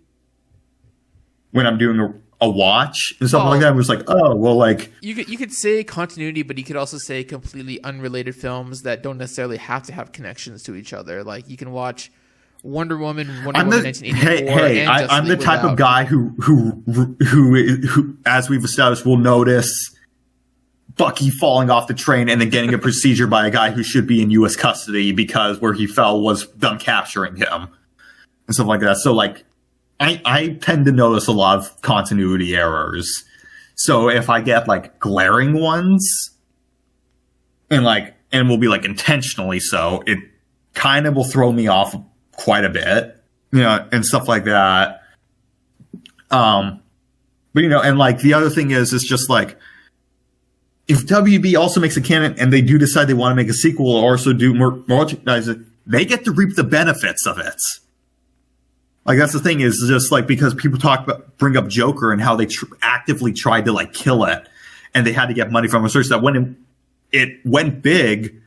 when I'm doing a watch and stuff like that. It was like, you could say continuity, but you could also say completely unrelated films that don't necessarily have to have connections to each other. Like, you can watch Wonder Woman 1984. I'm the type of guy who, as we've established, will notice Bucky falling off the train and then getting a procedure by a guy who should be in U.S. custody because where he fell was them capturing him and stuff like that. So, like, I tend to notice a lot of continuity errors. So if I get, like, glaring ones and will be, like, intentionally so, it kind of will throw me off quite a bit, and stuff like that. But, and, like, the other thing is just, like, if WB also makes a canon and they do decide they want to make a sequel or also do merchandise, they get to reap the benefits of it. Like, that's the thing, is just like, because people bring up Joker and how they actively tried to, like, kill it, and they had to get money from a source that when it went big,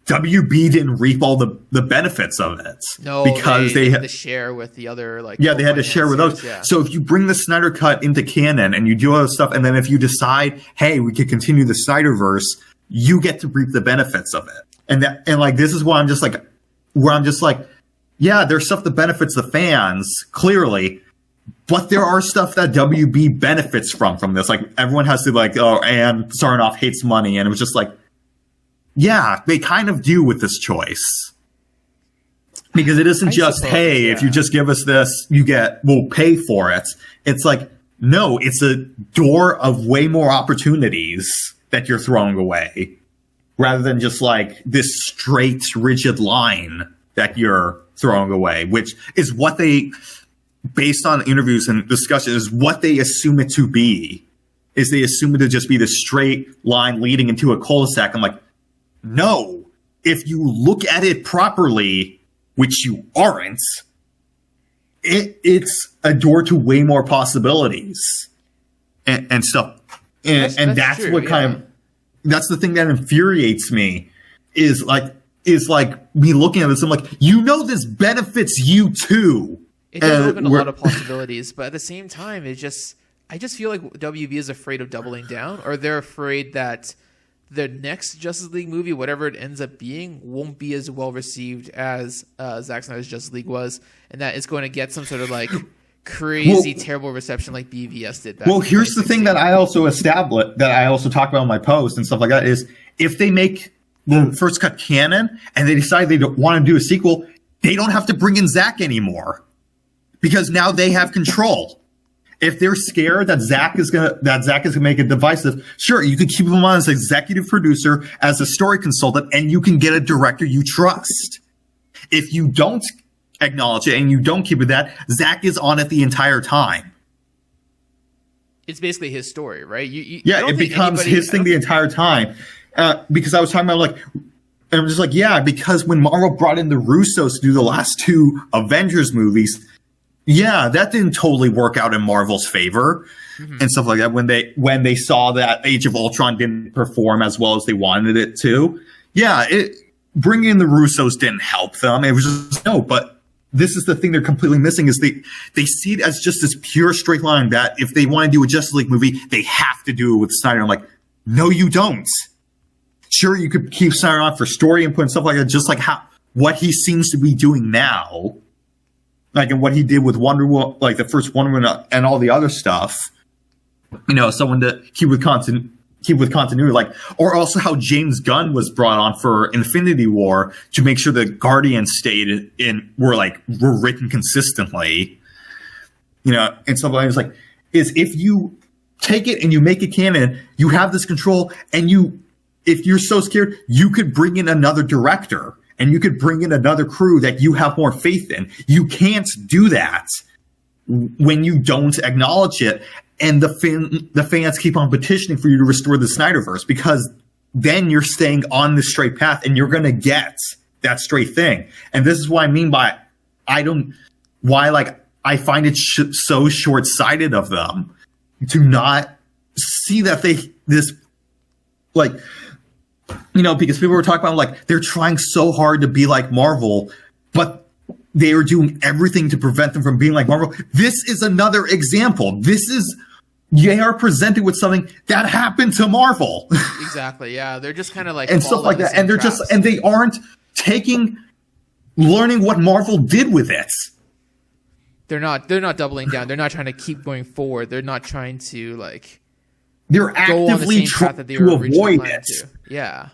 WB didn't reap all the benefits of it. No, because they had to share with the other, like, they had to share with those. Yeah. So if you bring the Snyder Cut into canon and you do all this stuff, and then if you decide, hey, we could continue the Snyderverse, you get to reap the benefits of it. And like, this is why I'm just like, yeah, there's stuff that benefits the fans, clearly, but there are stuff that WB benefits from this. Like, everyone has to, like, and Sarnoff hates money, and it was just like, yeah, they kind of do with this choice. Because it isn't if you just give us this, we'll pay for it. It's like, no, it's a door of way more opportunities that you're throwing away, rather than just, like, this straight, rigid line that you're throwing away, which is what they, based on interviews and discussions, is what they assume it to be. Is they assume it to just be the straight line leading into a cul-de-sac. I'm like, no, if you look at it properly, which you aren't, it's a door to way more possibilities and stuff. And that's true, what kind of, that's the thing that infuriates me, is like me looking at this. I'm like, this benefits you too. It does open a lot of possibilities, but at the same time, I just feel like WB is afraid of doubling down, or they're afraid that the next Justice League movie, whatever it ends up being, won't be as well received as Zack Snyder's Justice League was, and that it's going to get some sort of, like, crazy, terrible reception like BVS did back. Well, here's the thing that I also established, that I also talk about in my post and stuff like that, is if they make the first cut canon and they decide they don't want to do a sequel, they don't have to bring in Zack anymore, because now they have control. If they're scared that Zack is gonna make it divisive, sure, you can keep him on as executive producer, as a story consultant, and you can get a director you trust. If you don't acknowledge it and you don't keep it that, Zack is on it the entire time. It's basically his story, right? It becomes his thing the entire time. Because I was talking about, like, and I'm just like, yeah, because when Marvel brought in the Russos to do the last two Avengers movies, yeah, that didn't totally work out in Marvel's favor and stuff like that. When they saw that Age of Ultron didn't perform as well as they wanted it to, yeah, bringing in the Russos didn't help them. It was just, no, but this is the thing they're completely missing, is they see it as just this pure straight line that if they want to do a Justice League movie, they have to do it with Snyder. I'm like, no, you don't. Sure, you could keep Snyder on for story input and stuff like that, just like what he seems to be doing now. Like, and what he did with Wonder Woman, like the first Wonder Woman and all the other stuff, someone that keep with continuity, like, or also how James Gunn was brought on for Infinity War to make sure the Guardians were written consistently, and stuff like that. It's like, is if you take it and you make it canon, you have this control, and if you're so scared, you could bring in another director and you could bring in another crew that you have more faith in. You can't do that when you don't acknowledge it. And the fans keep on petitioning for you to restore the Snyderverse, because then you're staying on the straight path and you're going to get that straight thing. And this is what I mean by I find it so short-sighted of them to not see that because people were talking about, like, they're trying so hard to be like Marvel, but they are doing everything to prevent them from being like Marvel. This is another example. They are presented with something that happened to Marvel. Exactly. Yeah. They're just kind of like, and stuff like that. And they aren't learning what Marvel did with it. They're not doubling down. They're not trying to keep going forward. They're not trying to, like, they're actively trying to avoid it. Yeah.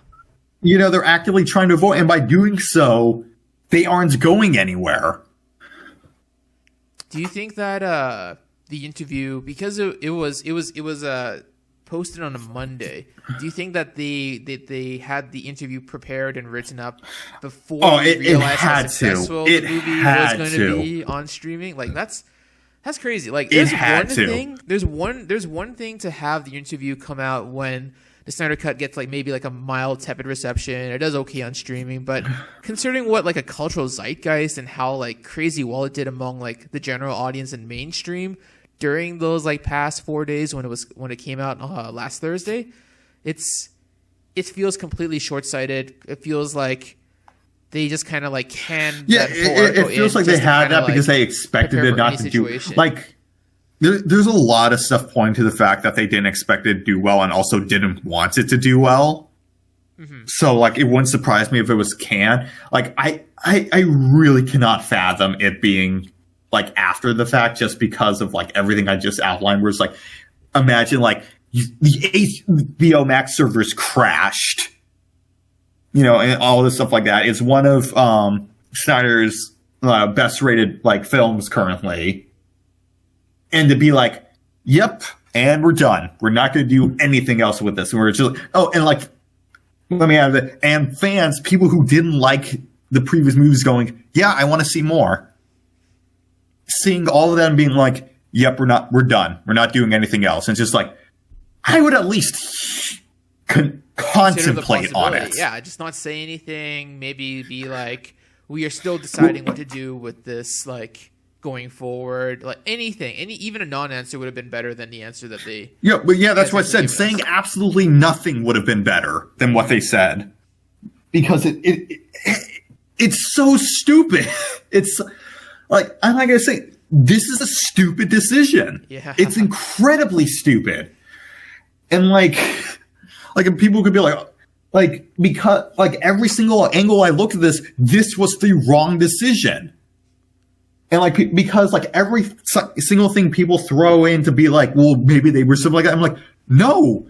They're actively trying to avoid, and by doing so, they aren't going anywhere. Do you think that the interview, because it was posted on a Monday, do you think that they had the interview prepared and written up before they realized how successful the movie was going to be on streaming? Like, that's crazy. Like, there's one thing to have the interview come out when the Snyder Cut gets, like, maybe like a mild tepid reception. It does okay on streaming, but considering what, like, a cultural zeitgeist and how, like, crazy well it did among, like, the general audience and mainstream during those, like, past 4 days when it came out last Thursday, it feels completely short-sighted. It feels like they just kind of, like, canned that whole it feels like they had that because they expected it not to do, like, there's a lot of stuff pointing to the fact that they didn't expect it to do well and also didn't want it to do well. Mm-hmm. So, like, it wouldn't surprise me if it was canned. Like, I really cannot fathom it being, like, after the fact, just because of, like, everything I just outlined, where it's like, imagine, like, the HBO Max servers crashed, and all this stuff like that. It's one of Snyder's best rated, like, films currently. And to be like, yep, and we're done. We're not going to do anything else with this. And we're just, and, like, let me add that. And fans, people who didn't like the previous movies, going, yeah, I want to see more. Seeing all of them being like, yep, we're done. We're not doing anything else. And it's just like, I would at least contemplate on it. Yeah, just not say anything. Maybe be like, we are still deciding what to do with this, like, going forward. Like, anything, even a non-answer would have been better than the answer that they. Yeah, but that's what I said. Saying absolutely nothing would have been better than what they said, because it's so stupid. It's like, I'm not gonna say this is a stupid decision. Yeah, it's incredibly stupid, and like people could be like, because, like, every single angle I looked at this was the wrong decision. And, like, because, like, every single thing people throw in to be like, well, maybe they were something like that. I'm like, no.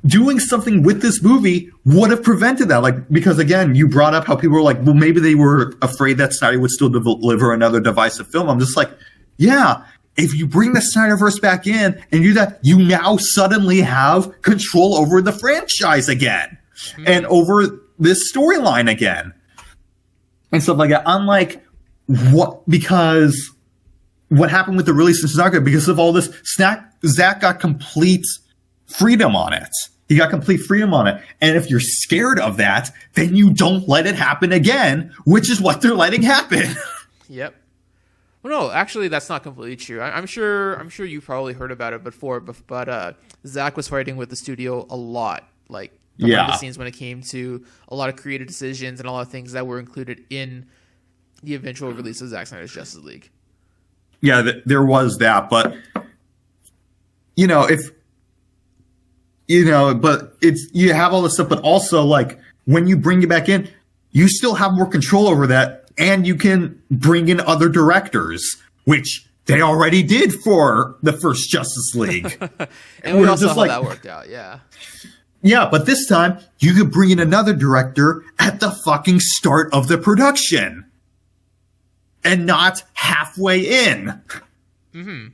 Doing something with this movie would have prevented that. Like, because, again, you brought up how people were like, well, maybe they were afraid that Snyder would still deliver another divisive film. I'm just like, yeah, if you bring the Snyderverse back in and do that, you now suddenly have control over the franchise again. Mm-hmm. And over this storyline again. And stuff like that. Unlike because what happened with the release of Snyder, because of all this, Zack got complete freedom on it. He got complete freedom on it. And if you're scared of that, then you don't let it happen again, which is what they're letting happen. Yep. Well, no, actually, that's not completely true. I'm sure you've probably heard about it before, but Zack was fighting with the studio a lot, like, behind the scenes when it came to a lot of creative decisions and a lot of things that were included in the eventual release of Zack Snyder's Justice League. Yeah, there was that, but but it's, you have all this stuff, but also, like, when you bring it back in, you still have more control over that, and you can bring in other directors, which they already did for the first Justice League. And we all saw how that worked out, yeah. Yeah, but this time, you could bring in another director at the fucking start of the production. And not halfway in. Mm-hmm.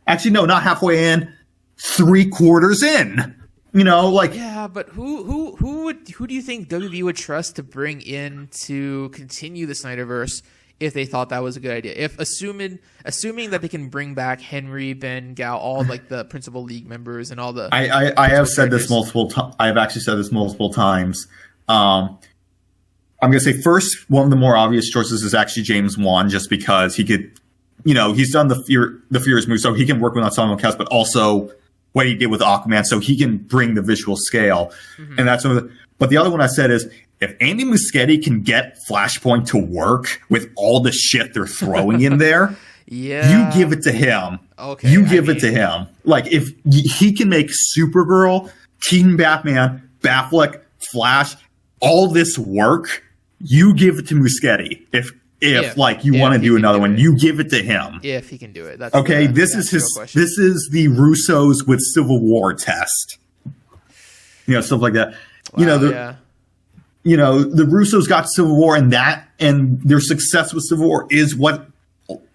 Actually, no, not halfway in. 3/4 in. Like Yeah, but who do you think WB would trust to bring in to continue the Snyderverse if they thought that was a good idea? If assuming that they can bring back Henry, Ben, Gal, all like the principal league members and all the I have said this multiple times. I have actually said this multiple times. I'm going to say first, one of the more obvious choices is actually James Wan, just because he could, he's done the Furious movie, so he can work with ensemble cast, but also what he did with Aquaman, so he can bring the visual scale. Mm-hmm. And that's but the other one I said is, if Andy Muschietti can get Flashpoint to work with all the shit they're throwing in there, you give it to him. Okay, you give it to him. Like, if he can make Supergirl, Keaton Batman, Batfleck, Flash, all this work, you give it to Muschietti. If you want to do another one, you give it to him. If he can do it. That's okay. This is the Russos with Civil War test. Stuff like that. Wow, the Russos got Civil War, and their success with Civil War is what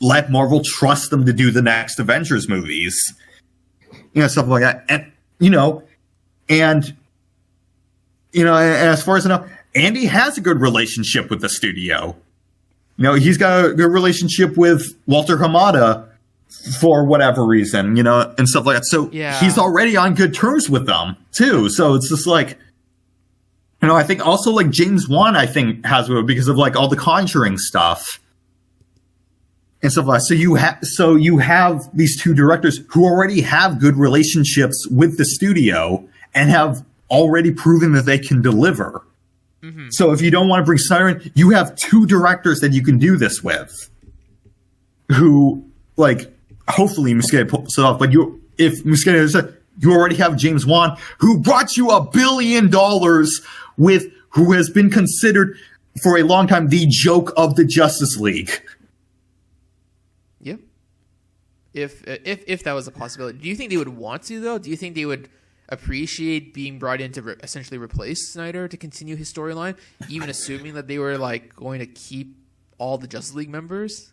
let Marvel trust them to do the next Avengers movies. Stuff like that. And as far as I know, Andy has a good relationship with the studio. He's got a good relationship with Walter Hamada for whatever reason, and stuff like that. So he's already on good terms with them too. So it's just like, I think also like James Wan, I think has because of like all the Conjuring stuff and stuff like that. So you have these two directors who already have good relationships with the studio and have already proven that they can deliver. Mm-hmm. So if you don't want to bring Snyder in, you have two directors that you can do this with, who, like, hopefully Muschietti pulls it off. But if Muschietti said, you already have James Wan, who brought you $1 billion who has been considered for a long time the joke of the Justice League. Yep. If that was a possibility, do you think they would want to though? Do you think they would appreciate being brought in to essentially replace Snyder to continue his storyline, even assuming that they were like going to keep all the Justice League members?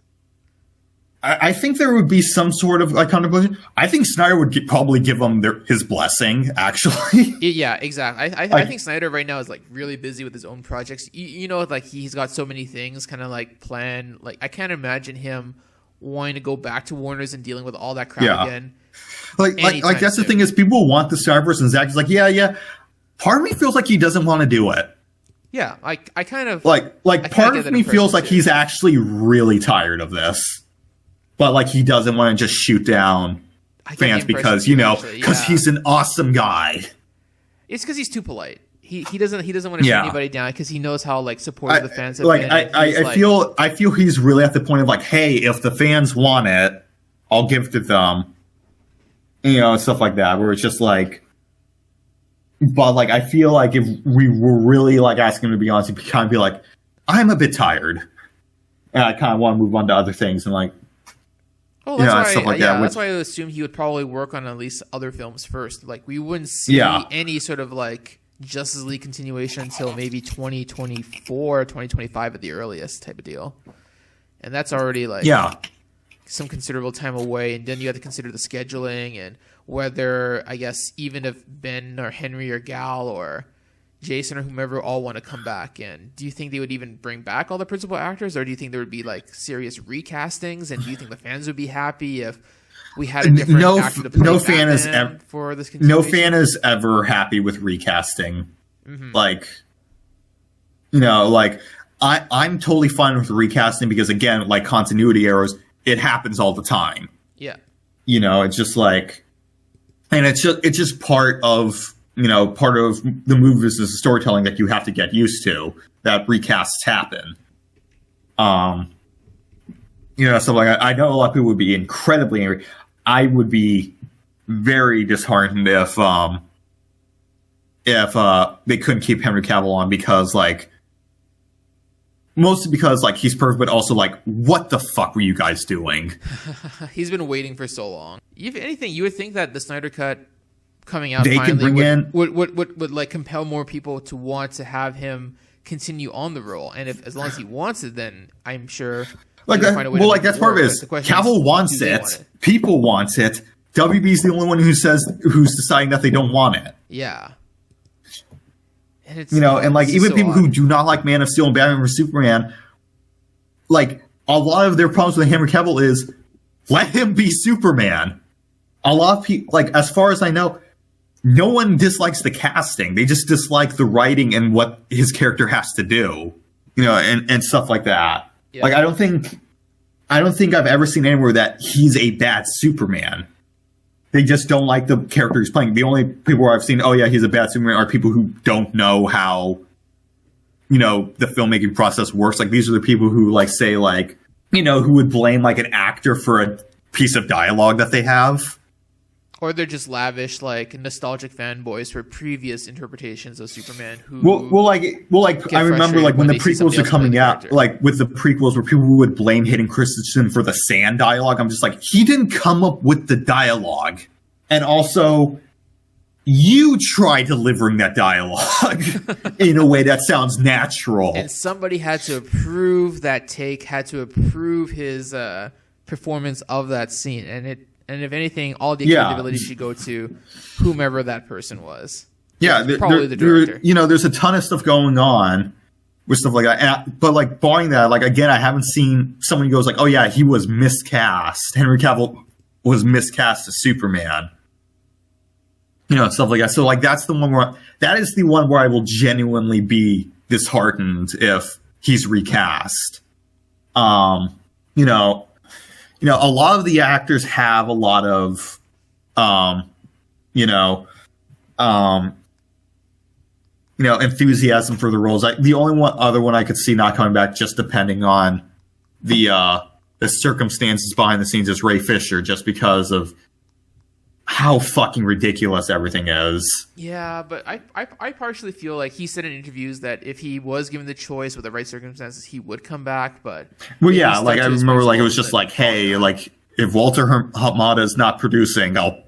I think there would be some sort of like contemplation. I think Snyder would probably give them his blessing, actually. Yeah, exactly. I think Snyder right now is like really busy with his own projects. Like he's got so many things kind of like planned. Like I can't imagine him wanting to go back to Warner's and dealing with all that crap again. Like that's soon. The thing is, people want the Snyderverse, and Zack is like, yeah. Part of me feels like he doesn't want to do it. Yeah, I kind of like part of me feels like he's actually really tired of this, but like he doesn't want to just shoot down fans because he's an awesome guy. It's because he's too polite. He doesn't want to shoot anybody down because he knows how like supportive the fans have been. I feel he's really at the point of like, hey, if the fans want it, I'll give it to them. Stuff like that, where it's just like, but like, I feel like if we were really like asking him to be honest, he'd kind of be like, I'm a bit tired. And I kind of want to move on to other things and like, stuff like that. That's why I assume he would probably work on at least other films first. Like, we wouldn't see any sort of like Justice League continuation until maybe 2024, 2025 at the earliest type of deal. And that's already like, some considerable time away, and then you have to consider the scheduling and whether, I guess, even if Ben or Henry or Gal or Jason or whomever all want to come back in. Do you think they would even bring back all the principal actors, or do you think there would be like serious recastings? And do you think the fans would be happy if we had a different actor to play Batman for this continuation? No fan is ever happy with recasting. Mm-hmm. I'm totally fine with recasting because, again, like continuity errors, it happens all the time. Yeah. It's just like, and it's just part of the movies is storytelling that you have to get used to, that recasts happen. So like, I know a lot of people would be incredibly angry. I would be very disheartened if they couldn't keep Henry Cavill on because like, mostly because, like, he's perfect, but also, like, what the fuck were you guys doing? He's been waiting for so long. If anything, you would think that the Snyder Cut coming out they finally can bring would like compel more people to want to have him continue on the role. And if as long as he wants it, then I'm sure like that. Well, like that's part of it. Cavill wants it. People want it. WB's the only one who's deciding that they don't want it. Yeah. And it's, and like it's even so people odd. who do not like Man of Steel and Batman vs Superman, like a lot of their problems with Henry Cavill is let him be Superman. A lot of people, like as far as I know, no one dislikes the casting. They just dislike the writing and what his character has to do, and stuff like that. Yeah. Like I don't think I've ever seen anywhere that he's a bad Superman. They just don't like the character he's playing. The only people where I've seen, oh yeah, he's a bad Superman, are people who don't know how, the filmmaking process works. Like these are the people who like say like, who would blame like an actor for a piece of dialogue that they have. Or they're just lavish, like nostalgic fanboys for previous interpretations of Superman. Who Well, I remember like when the prequels are coming out, like with the prequels where people would blame Hayden Christensen for the sand dialogue. I'm just like, he didn't come up with the dialogue, and also you try delivering that dialogue in a way that sounds natural. And somebody had to approve that take, had to approve his performance of that scene, and if anything, all the accountability should go to whomever that person was. Yeah, probably the director. There's a ton of stuff going on with stuff like that. But like barring that, like again, I haven't seen someone who goes like, "Oh yeah, he was miscast. Henry Cavill was miscast as Superman." Stuff like that. So like that is the one where I will genuinely be disheartened if he's recast. A lot of the actors have a lot of, enthusiasm for the roles. The only other one I could see not coming back, just depending on the circumstances behind the scenes, is Ray Fisher, just because of how fucking ridiculous everything is. Yeah, but I partially feel like he said in interviews that if he was given the choice with the right circumstances, he would come back. But well, yeah, like I remember, like it was just like, hey, like if Walter Hamada is not producing, I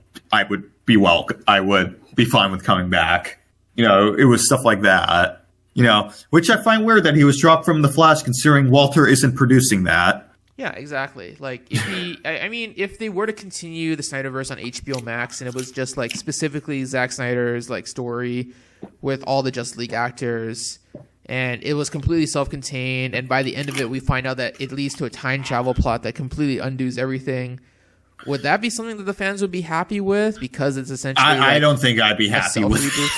would be fine with coming back. It was stuff like that. Which I find weird that he was dropped from The Flash, considering Walter isn't producing that. Yeah, exactly. Like if they were to continue the Snyderverse on HBO Max and it was just like specifically Zack Snyder's like story with all the Justice League actors, and it was completely self-contained, and by the end of it we find out that it leads to a time travel plot that completely undoes everything, would that be something that the fans would be happy with? Because it's essentially I don't think I'd be happy with it.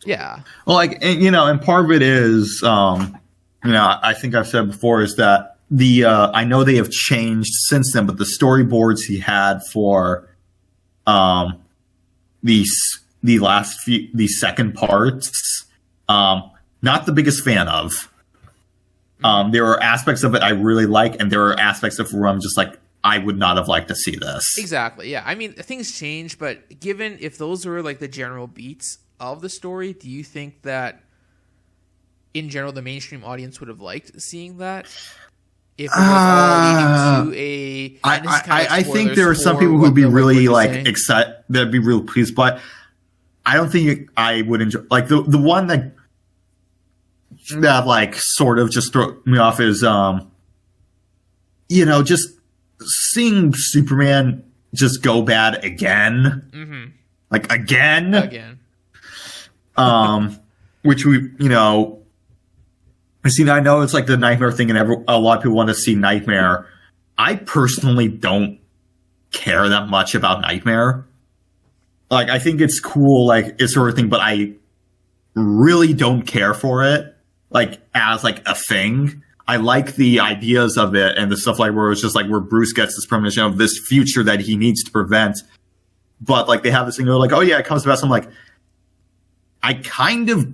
Yeah. Well, and part of it is, I think I've said before, is that I know they have changed since then, but the storyboards he had for the second parts, not the biggest fan of. There are aspects of it I really like, and there are aspects of where I'm just like, I would not have liked to see this. Exactly, yeah. I mean, things change, but given if those were like the general beats of the story, do you think that in general the mainstream audience would have liked seeing that? If it was all leading to a... I think there are some people who'd be really like excited, that'd be real pleased, but I don't think I would enjoy... Like the one that like sort of just threw me off is, just seeing Superman just go bad again. Mm-hmm. Like again. Which we, I know it's like the Knightmare thing, and a lot of people want to see Knightmare. I personally don't care that much about Knightmare. Like, I think it's cool, like, it's sort of thing, but I really don't care for it, like, as, like, a thing. I like the ideas of it and the stuff like where it's just like where Bruce gets this premonition of this future that he needs to prevent. But, like, they have this thing, they're like, oh, yeah, it comes to pass. I'm like, I kind of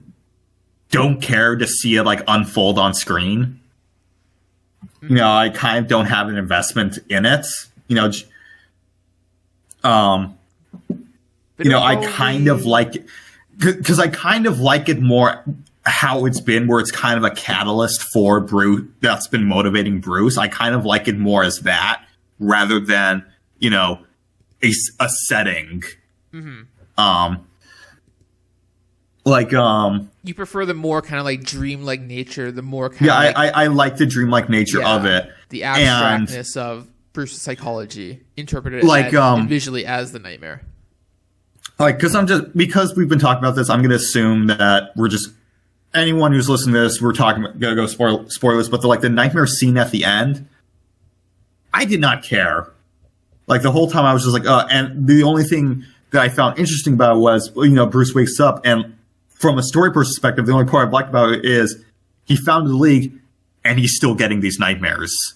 don't care to see it like unfold on screen. I kind of don't have an investment in it. I kind of like it because I kind of like it more how it's been, where it's kind of a catalyst for Bruce that's been motivating Bruce. I kind of like it more as that rather than a setting. Mm-hmm. You prefer the more kind of like dreamlike nature, the more kind of I like the dreamlike nature of it, the abstractness of Bruce's psychology interpreted like visually as the Knightmare. like, because we've been talking about this, I'm going to assume that anyone who's listening to this, we're talking about, going to go spoilers, but the Knightmare scene at the end, I did not care. Like, the whole time I was just like, and the only thing that I found interesting about it was, Bruce wakes up, and from a story perspective, the only part I've liked about it is he founded the League, and he's still getting these nightmares.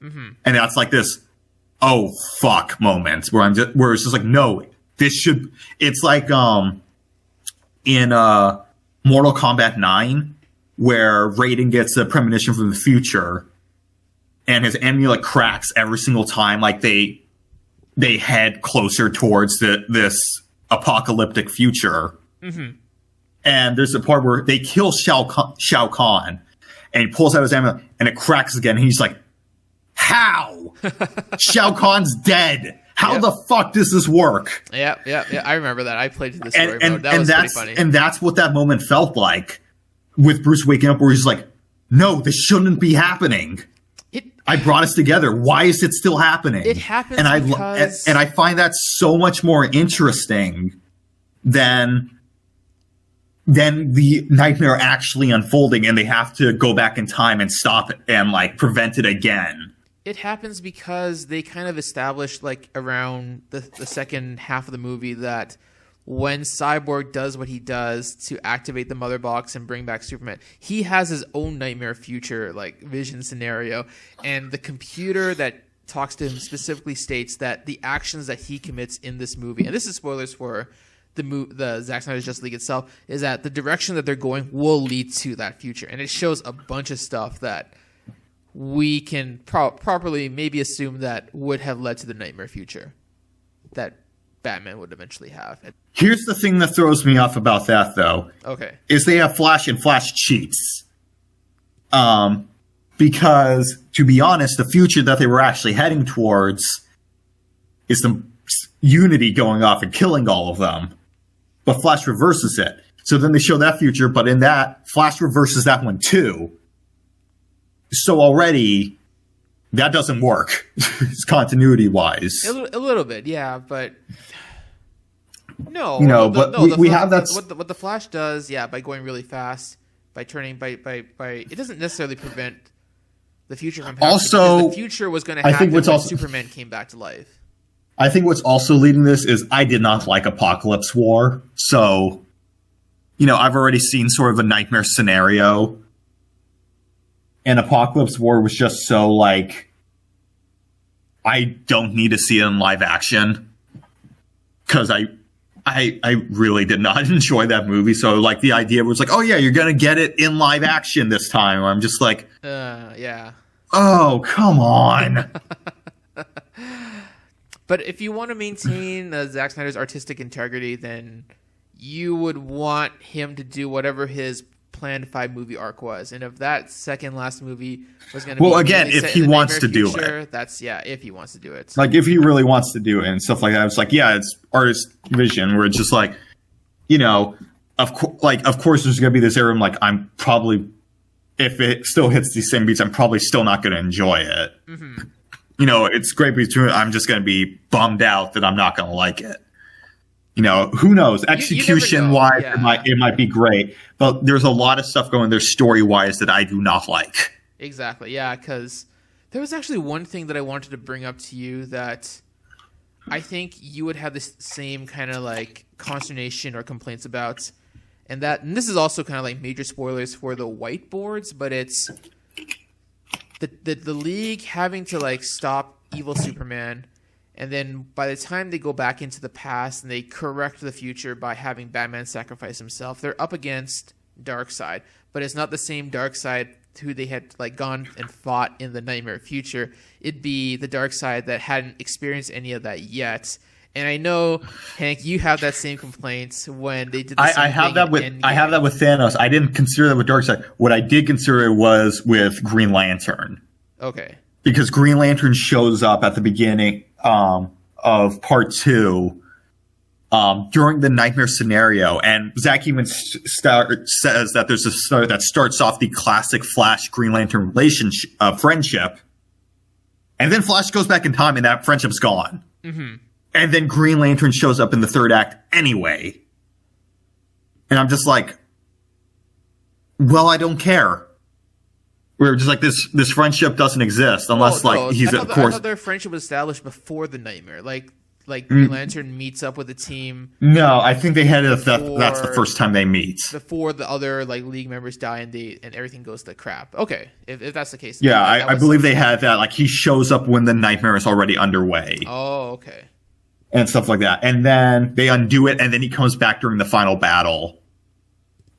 Mm-hmm. And that's like this, oh, fuck moment, where it's just like, no, it's like, in, Mortal Kombat 9, where Raiden gets a premonition from the future, and his amulet cracks every single time, like, they head closer towards this apocalyptic future. Mm-hmm. And there's a part where they kill Shao Kahn, and he pulls out his amulet, and it cracks again, and he's like, how? Shao Kahn's dead. How the fuck does this work? Yeah. I remember that. I played the story mode. That was pretty funny. And that's what that moment felt like with Bruce waking up, where he's like, no, this shouldn't be happening. I brought us together. Why is it still happening? It happens because... And I find that so much more interesting than the nightmare actually unfolding, and they have to go back in time and stop it and, like, prevent it again. It happens because they kind of established, like, around the second half of the movie that when Cyborg does what he does to activate the mother box and bring back Superman, he has his own nightmare future, like, vision scenario. And the computer that talks to him specifically states that the actions that he commits in this movie, and this is spoilers for the Zack Snyder's Justice League itself, is that the direction that they're going will lead to that future. And it shows a bunch of stuff that we can properly maybe assume that would have led to the nightmare future that Batman would eventually have. Here's the thing that throws me off about that, though. Okay. Is they have Flash, and Flash cheats. Because, to be honest, the future that they were actually heading towards is the Unity going off and killing all of them. But Flash reverses it. So then they show that future, but in that, Flash reverses that one too. So already, that doesn't work, continuity-wise. A little bit, yeah, but no. We have that. What the Flash does, by going really fast, by turning, by it doesn't necessarily prevent the future from happening. Also, the future was going to happen when Superman came back to life. I think what's also leading this is I did not like Apocalypse War, so I've already seen sort of a nightmare scenario. And Apocalypse War was just so, like, I don't need to see it in live action. Because I really did not enjoy that movie. So, like, the idea was like, oh, yeah, you're going to get it in live action this time. I'm just like, yeah. Oh, come on. But if you want to maintain Zack Snyder's artistic integrity, then you would want him to do whatever his planned 5-movie arc was. And if that second last movie was going to be again, if he wants to do it, that's if he wants to do it. Like, if he really wants to do it and stuff like that, it's like, it's artist vision, where it's just like, of course there's going to be this era. Like, I'm probably, if it still hits these same beats, I'm probably still not going to enjoy it. Mm-hmm. It's great, but I'm just going to be bummed out that I'm not going to like it. Who knows? Execution-wise, it might be great, but there's a lot of stuff going there story-wise that I do not like. Exactly, yeah, because there was actually one thing that I wanted to bring up to you that I think you would have the same kind of, like, consternation or complaints about, and this is also kind of like major spoilers for the whiteboards, but it's the League having to, like, stop evil Superman. And then by the time they go back into the past and they correct the future by having Batman sacrifice himself, they're up against Darkseid. But it's not the same Darkseid who they had, like, gone and fought in the Nightmare future. It'd be the Darkseid that hadn't experienced any of that yet. And I know, Hank, you have that same complaint when they did the same I have thing that with I have that with Thanos. I didn't consider that with Darkseid. What I did consider was with Green Lantern. Okay. Because Green Lantern shows up at the beginning of part 2 during the nightmare scenario, and Zack even says that there's a story that starts off the classic Flash Green Lantern friendship, and then Flash goes back in time and that friendship's gone. Mm-hmm. And then Green Lantern shows up in the third act anyway. And I'm just like, well, I don't care. We're just like, this friendship doesn't exist unless he's of course. I thought their friendship was established before the Knightmare. Like Green Lantern meets up with the team. No, I think they had it. That's the first time they meet before the other League members die and everything goes to crap. Okay, if that's the case. Yeah, I believe they had that. Like he shows up when the Knightmare is already underway. Oh, okay. And stuff like that, and then they undo it, and then he comes back during the final battle,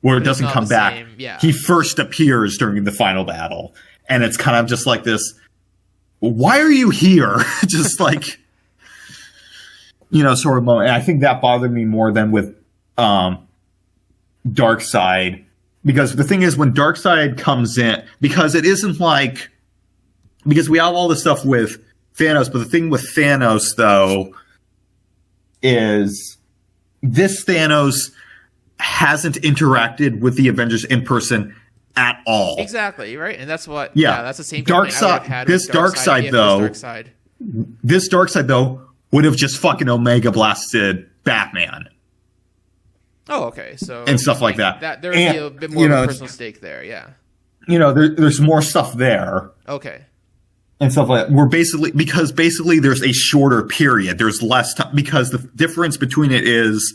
where it doesn't come back. Same, yeah. He first appears during the final battle, and it's kind of just like this. Why are you here? Just like. Sort of moment. And I think that bothered me more than with Darkseid. Because the thing is, when Darkseid comes in, because it isn't like... Because we have all this stuff with Thanos, but the thing with Thanos, though, is this Thanos hasn't interacted with the Avengers in person at all. Exactly, right? And that's what... Yeah, that's the same Darkseid. This Darkseid, though, would have just fucking Omega blasted Batman. Oh, okay. So and stuff like that. There would be a bit more of a personal stake there, yeah. There's more stuff there. Okay. And stuff like that. Because there's a shorter period. There's less time. Because the difference between it is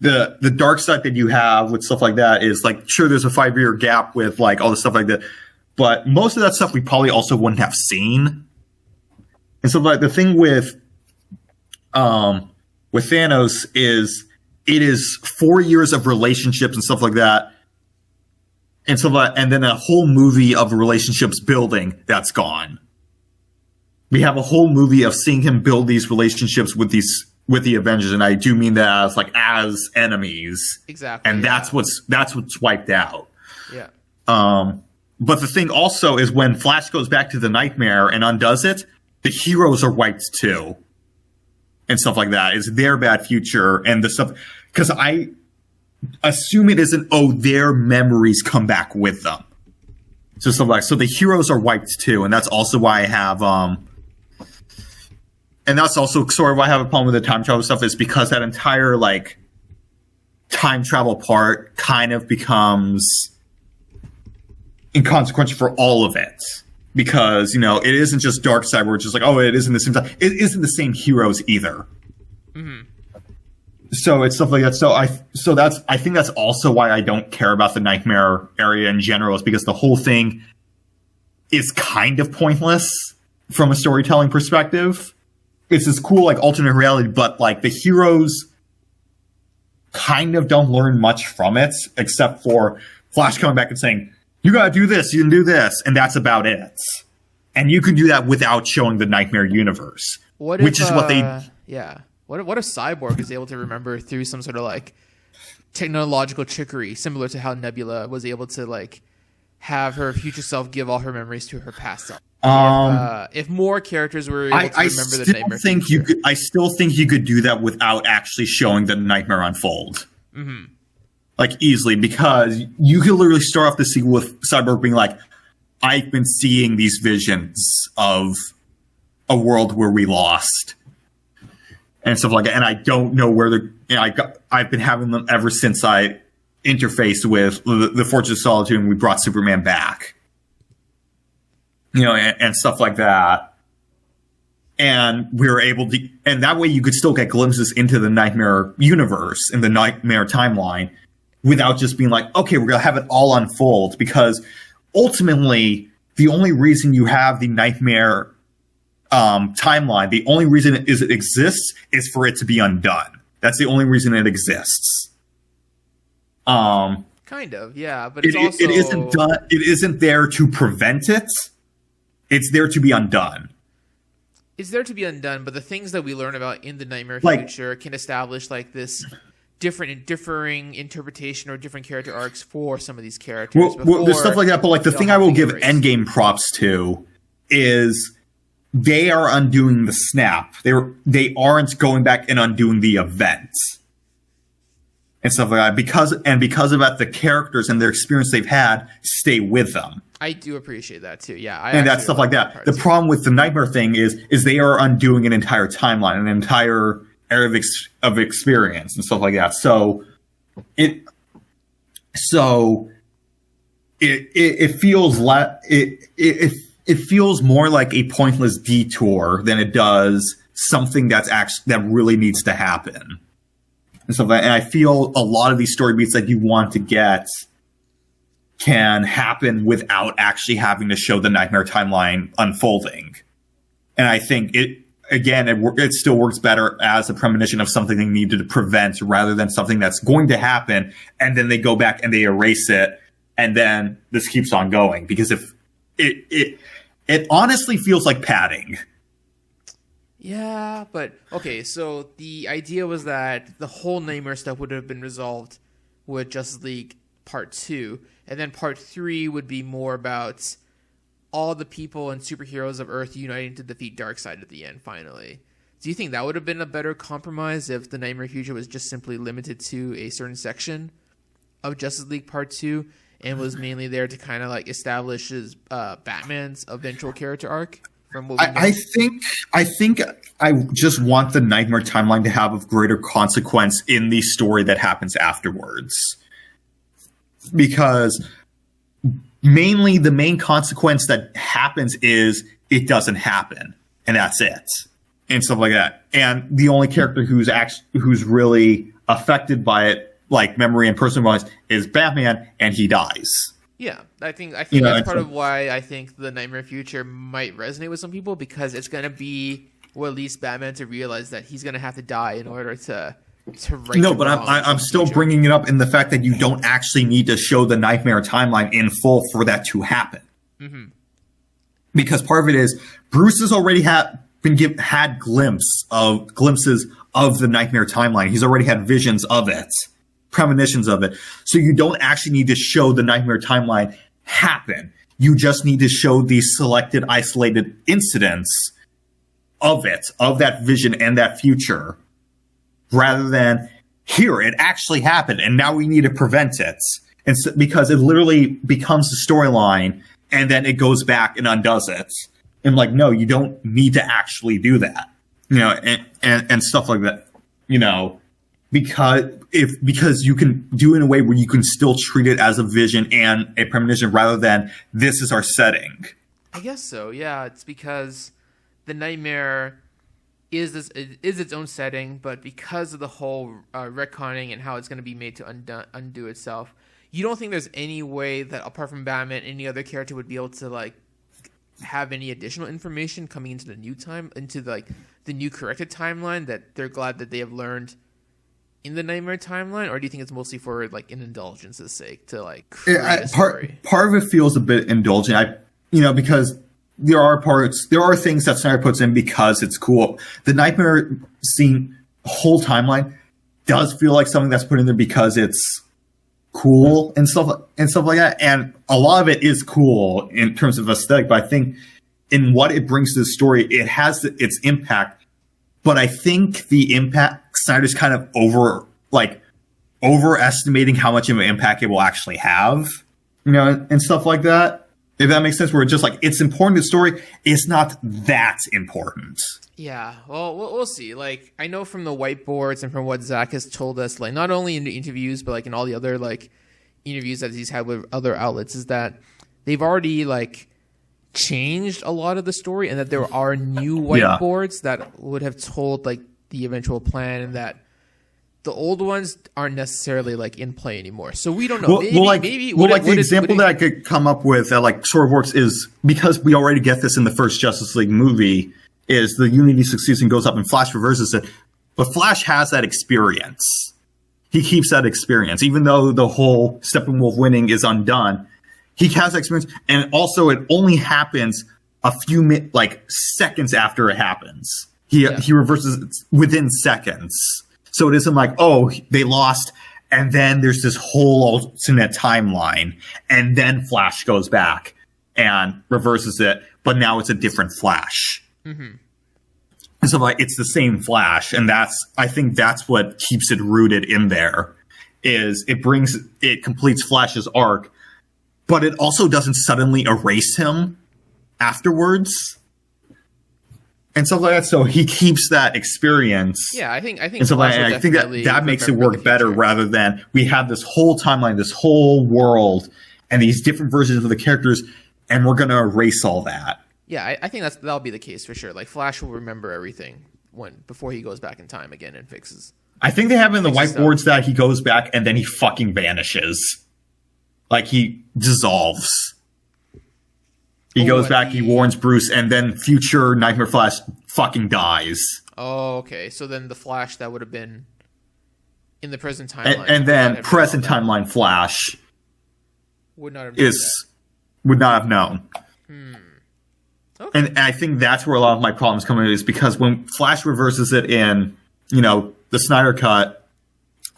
the Darkseid that you have with stuff like that is like, sure, there's a 5-year gap with like all the stuff like that. But most of that stuff we probably also wouldn't have seen. And so like the thing with Thanos is it is 4 years of relationships and stuff like that, and then a whole movie of relationships building that's gone. We have a whole movie of seeing him build these relationships with the Avengers, and I do mean that as enemies. Exactly. And that's what's wiped out. Yeah. But the thing also is when Flash goes back to the Knightmare and undoes it, the heroes are wiped too. And stuff like that is their bad future and the stuff, because I assume it isn't, their memories come back with them. So stuff like, so the heroes are wiped too. And that's also why I have, and that's also sort of why I have a problem with the time travel stuff, is because that entire time travel part kind of becomes inconsequential for all of it. Because, it isn't just Darkseid where it's just like, it isn't the same time. It isn't the same heroes either. Mm-hmm. So it's stuff like that. I think that's also why I don't care about the Knightmare area in general, is because the whole thing is kind of pointless from a storytelling perspective. It's this cool, alternate reality, but, the heroes kind of don't learn much from it, except for Flash coming back and saying, you gotta do this, you can do this, and that's about it. And you can do that without showing the Knightmare universe. Which is what they... Yeah. What if Cyborg is able to remember through some sort of, technological trickery, similar to how Nebula was able to, have her future self give all her memories to her past self? If more characters were able to remember the Nightmare future. I still think you could do that without actually showing the Nightmare unfold. Mm-hmm. Easily, because you could literally start off the sequel with Cyborg being like, I've been seeing these visions of a world where we lost. And stuff like that. And I don't know where I've been having them ever since I interfaced with the Fortress of Solitude and we brought Superman back. And stuff like that. And we were able to, and that way you could still get glimpses into the Nightmare universe and the Nightmare timeline, without just being like, okay, we're going to have it all unfold, because ultimately the only reason you have the Nightmare timeline, the only reason it exists is for it to be undone. That's the only reason it exists. Kind of, yeah, but it isn't done. It isn't there to prevent it. It's there to be undone. It's there to be undone, but the things that we learn about in the Nightmare future can establish this differing interpretation or different character arcs for some of these characters. Well, there's stuff like that, but the thing I will give Endgame props to is they are undoing the snap. They aren't going back and undoing the event and stuff like that, because of that, the characters and their experience they've had stay with them. I do appreciate that too. Yeah, and that's stuff like that. The problem with the Nightmare thing is they are undoing an entire timeline, an entire of experience and stuff like that. So it feels it feels more like a pointless detour than it does something that really needs to happen. And stuff like that. And I feel a lot of these story beats that you want to get can happen without actually having to show the Knightmare timeline unfolding. And I think it still works better as a premonition of something they needed to prevent rather than something that's going to happen and then they go back and they erase it and then this keeps on going. Because if it honestly feels like padding. Yeah, but okay, so the idea was that the whole Nightmare stuff would have been resolved with Justice League Part 2, and then Part 3 would be more about all the people and superheroes of Earth uniting to defeat Darkseid at the end, finally. Do you think that would have been a better compromise if the Nightmare Future was just simply limited to a certain section of Justice League Part 2 and was mainly there to kind of like establish his Batman's eventual character arc? From what we know? I think I just want the Nightmare timeline to have a greater consequence in the story that happens afterwards. Because mainly the main consequence that happens is it doesn't happen. And that's it. And stuff like that. And the only character who's really affected by it, like memory and person-wise, is Batman, and he dies. Yeah, I think that's part of why I think the Nightmare Future might resonate with some people, because it's going to be what leads Batman to realize that he's going to have to die in order to right. No, but I'm still bringing it up in the fact that you don't actually need to show the Nightmare timeline in full for that to happen. Mm-hmm. Because part of it is Bruce has already had glimpses of the Nightmare timeline. He's already had visions of it. Premonitions of it. So you don't actually need to show the Nightmare timeline happen. You just need to show these selected, isolated incidents of it, of that vision and that future, rather than, here, it actually happened, and now we need to prevent it. And so, because it literally becomes the storyline, and then it goes back and undoes it. And like, no, you don't need to actually do that. And stuff like that. Because you can do it in a way where you can still treat it as a vision and a premonition rather than this is our setting. I guess so. Yeah, it's because the Nightmare is its own setting, but because of the whole retconning and how it's going to be made to undo itself, you don't think there's any way that apart from Batman, any other character would be able to like have any additional information coming into the new corrected timeline that they're glad that they have learned in the Nightmare timeline, or do you think it's mostly for like an indulgence's sake to like create a story? Part of it feels a bit indulgent. Because there are things that Snyder puts in because it's cool. The Nightmare scene whole timeline does feel like something that's put in there because it's cool and stuff like that. And a lot of it is cool in terms of aesthetic, but I think in what it brings to the story, it has its impact. But I think the impact, Snyder's kind of overestimating how much of an impact it will actually have, and stuff like that. If that makes sense, where it's just like, it's important to the story, it's not that important. Yeah, well, we'll see. Like, I know from the whiteboards and from what Zack has told us, like, not only in the interviews, but like in all the other like interviews that he's had with other outlets, is that they've already like changed a lot of the story, and that there are new whiteboards that would have told like the eventual plan, and that the old ones aren't necessarily like in play anymore. So we don't know. The example that I could come up with that like sort of works is, because we already get this in the first Justice League movie, is the Unity succeeds and goes up and Flash reverses it. But Flash has that experience. He keeps that experience, even though the whole Steppenwolf winning is undone. He has that experience, and also it only happens a few seconds after it happens. He reverses it within seconds. So it isn't like, oh, they lost, and then there's this whole alternate timeline, and then Flash goes back and reverses it, but now it's a different Flash. Mm-hmm. And so it's the same Flash, and I think that's what keeps it rooted in there, is it completes Flash's arc, but it also doesn't suddenly erase him afterwards. and stuff like that. So he keeps that experience. Yeah, I think And so I think that makes it work better rather than we have this whole timeline, this whole world, and these different versions of the characters, and we're going to erase all that. Yeah, I think that'll be the case for sure. Like Flash will remember everything before he goes back in time again and fixes. I think they have in the whiteboards that he goes back and then he fucking vanishes. Like he dissolves. He goes back, he warns Bruce, and then future Nightmare Flash fucking dies. Oh, okay. So then the Flash that would have been in the present timeline. And then present timeline Flash would not have known. Okay. And I think that's where a lot of my problems come in, is because when Flash reverses it in, the Snyder Cut,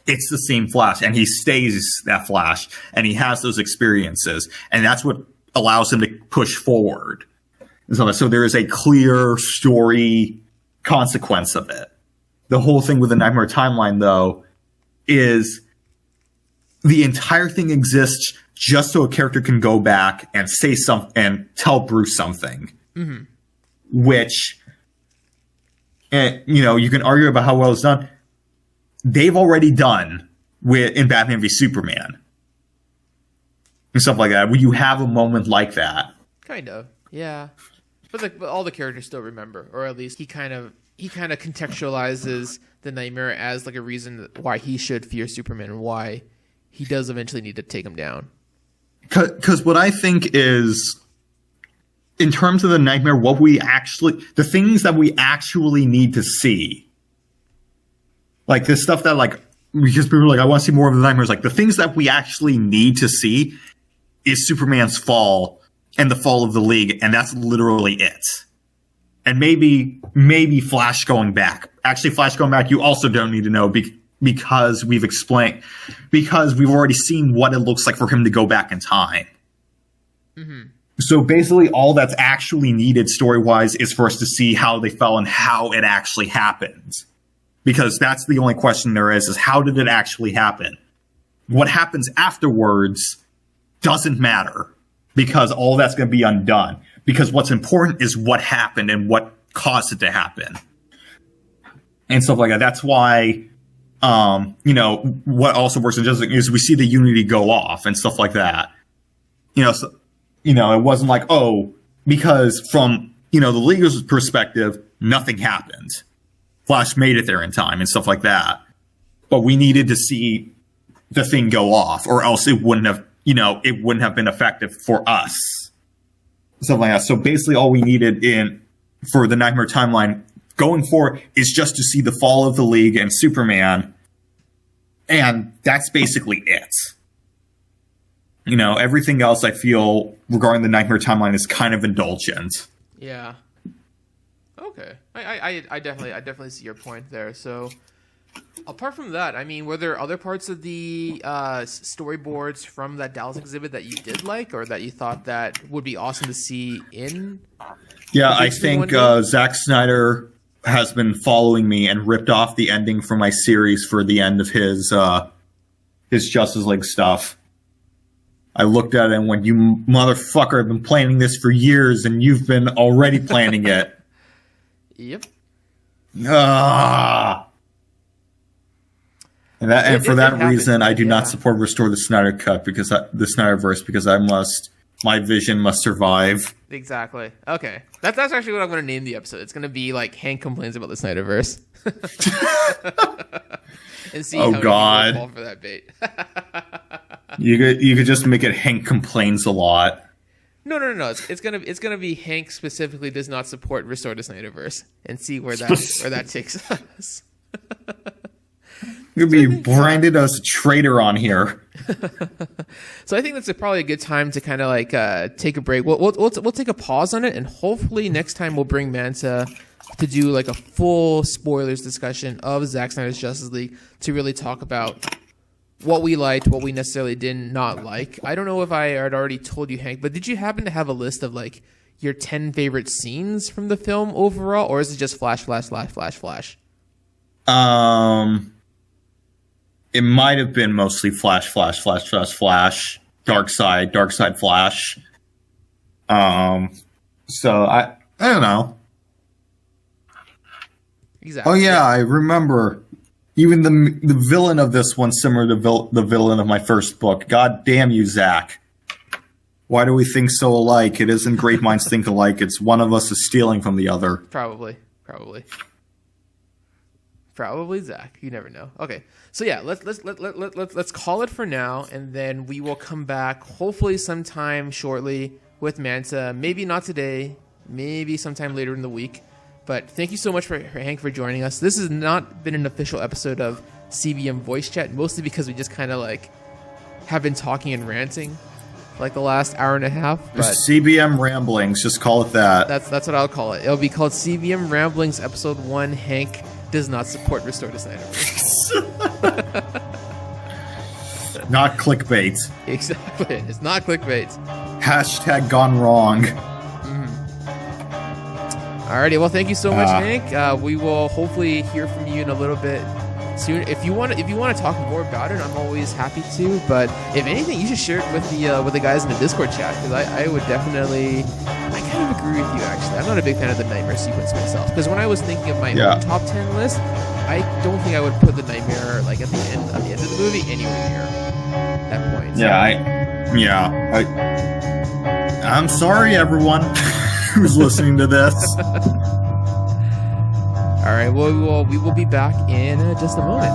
it's the same Flash, and he stays that Flash, and he has those experiences, and that's what allows him to push forward. So there is a clear story consequence of it. The whole thing with the Nightmare timeline, though, is the entire thing exists just so a character can go back and say something and tell Bruce something. Mm-hmm. Which, you can argue about how well it's done. They've already done in Batman v Superman and stuff like that. When you have a moment like that, kind of, yeah. But all the characters still remember, or at least he kind of contextualizes the nightmare as like a reason why he should fear Superman and why he does eventually need to take him down. Because what I think is, in terms of the nightmare, the things that we actually need to see, like this stuff that because people are like, I want to see more of the nightmares. Like the things that we actually need to see is Superman's fall and the fall of the League, and that's literally it. And maybe Flash going back. Actually, Flash going back, you also don't need to know because we've already seen what it looks like for him to go back in time. Mm-hmm. So basically, all that's actually needed story-wise is for us to see how they fell and how it actually happened. Because that's the only question there is how did it actually happen? What happens afterwards doesn't matter, because all that's going to be undone. Because what's important is what happened and what caused it to happen. And stuff like that. That's why, what also works in Justice League is we see the Unity go off and stuff like that. It wasn't like, because from, the League's perspective, nothing happened. Flash made it there in time and stuff like that. But we needed to see the thing go off, or else it wouldn't have been effective for us. Something like that. So basically all we needed for the Nightmare timeline going forward is just to see the fall of the League and Superman. And that's basically it. Everything else I feel regarding the Nightmare timeline is kind of indulgent. Yeah. Okay. I definitely see your point there. So apart from that, I mean, were there other parts of the storyboards from that Dallas exhibit that you did like, or that you thought that would be awesome to see in? Yeah, I think Zack Snyder has been following me and ripped off the ending from my series for the end of his Justice League stuff. I looked at it and went, "You motherfucker, I've been planning this for years, and you've been already planning it." Yep. And for that reason, I do not support Restore the Snyder Cut, because the Snyderverse, because my vision must survive. Exactly. Okay. That's actually what I'm going to name the episode. It's going to be like Hank complains about the Snyderverse. And see how you fall for that bait. You could just make it Hank complains a lot. No. It's gonna be Hank specifically does not support Restore the Snyderverse, and see where that takes us. You'll be branded as a traitor on here. So I think that's probably a good time to kind of take a break. We'll take a pause on it, and hopefully next time we'll bring Manta to do like a full spoilers discussion of Zack Snyder's Justice League to really talk about what we liked, what we necessarily did not like. I don't know if I had already told you, Hank, but did you happen to have a list of like your 10 favorite scenes from the film overall, or is it just flash? It might have been mostly flash, dark side, flash. So I don't know. Exactly. Oh yeah, I remember. Even the villain of this one similar to the villain of my first book. God damn you, Zack. Why do we think so alike? It isn't great minds think alike. It's one of us is stealing from the other. Probably Zack. You never know. Okay, so yeah, let's call it for now, and then we will come back hopefully sometime shortly with Manta. Maybe not today. Maybe sometime later in the week. But thank you so much for Hank for joining us. This has not been an official episode of CBM Voice Chat, mostly because we just kind of like have been talking and ranting like the last hour and a half. But CBM Ramblings, just call it that. That's what I'll call it. It'll be called CBM Ramblings Episode 1. Hank does not support Restore to Snyderverse. Not clickbait. Exactly. It's not clickbait. Hashtag gone wrong. Alrighty, well, thank you so much, Hank. We will hopefully hear from you in a little bit soon. If you want to talk more about it, I'm always happy to. But if anything, you should share it with the guys in the Discord chat, because I would definitely. I kind of agree with you, actually. I'm not a big fan of the Knightmare sequence myself, because when I was thinking of my own top 10 list, I don't think I would put the Knightmare like at the end of the movie anywhere near that point. I'm sorry, everyone who's listening to this. All right, well, we will be back in just a moment.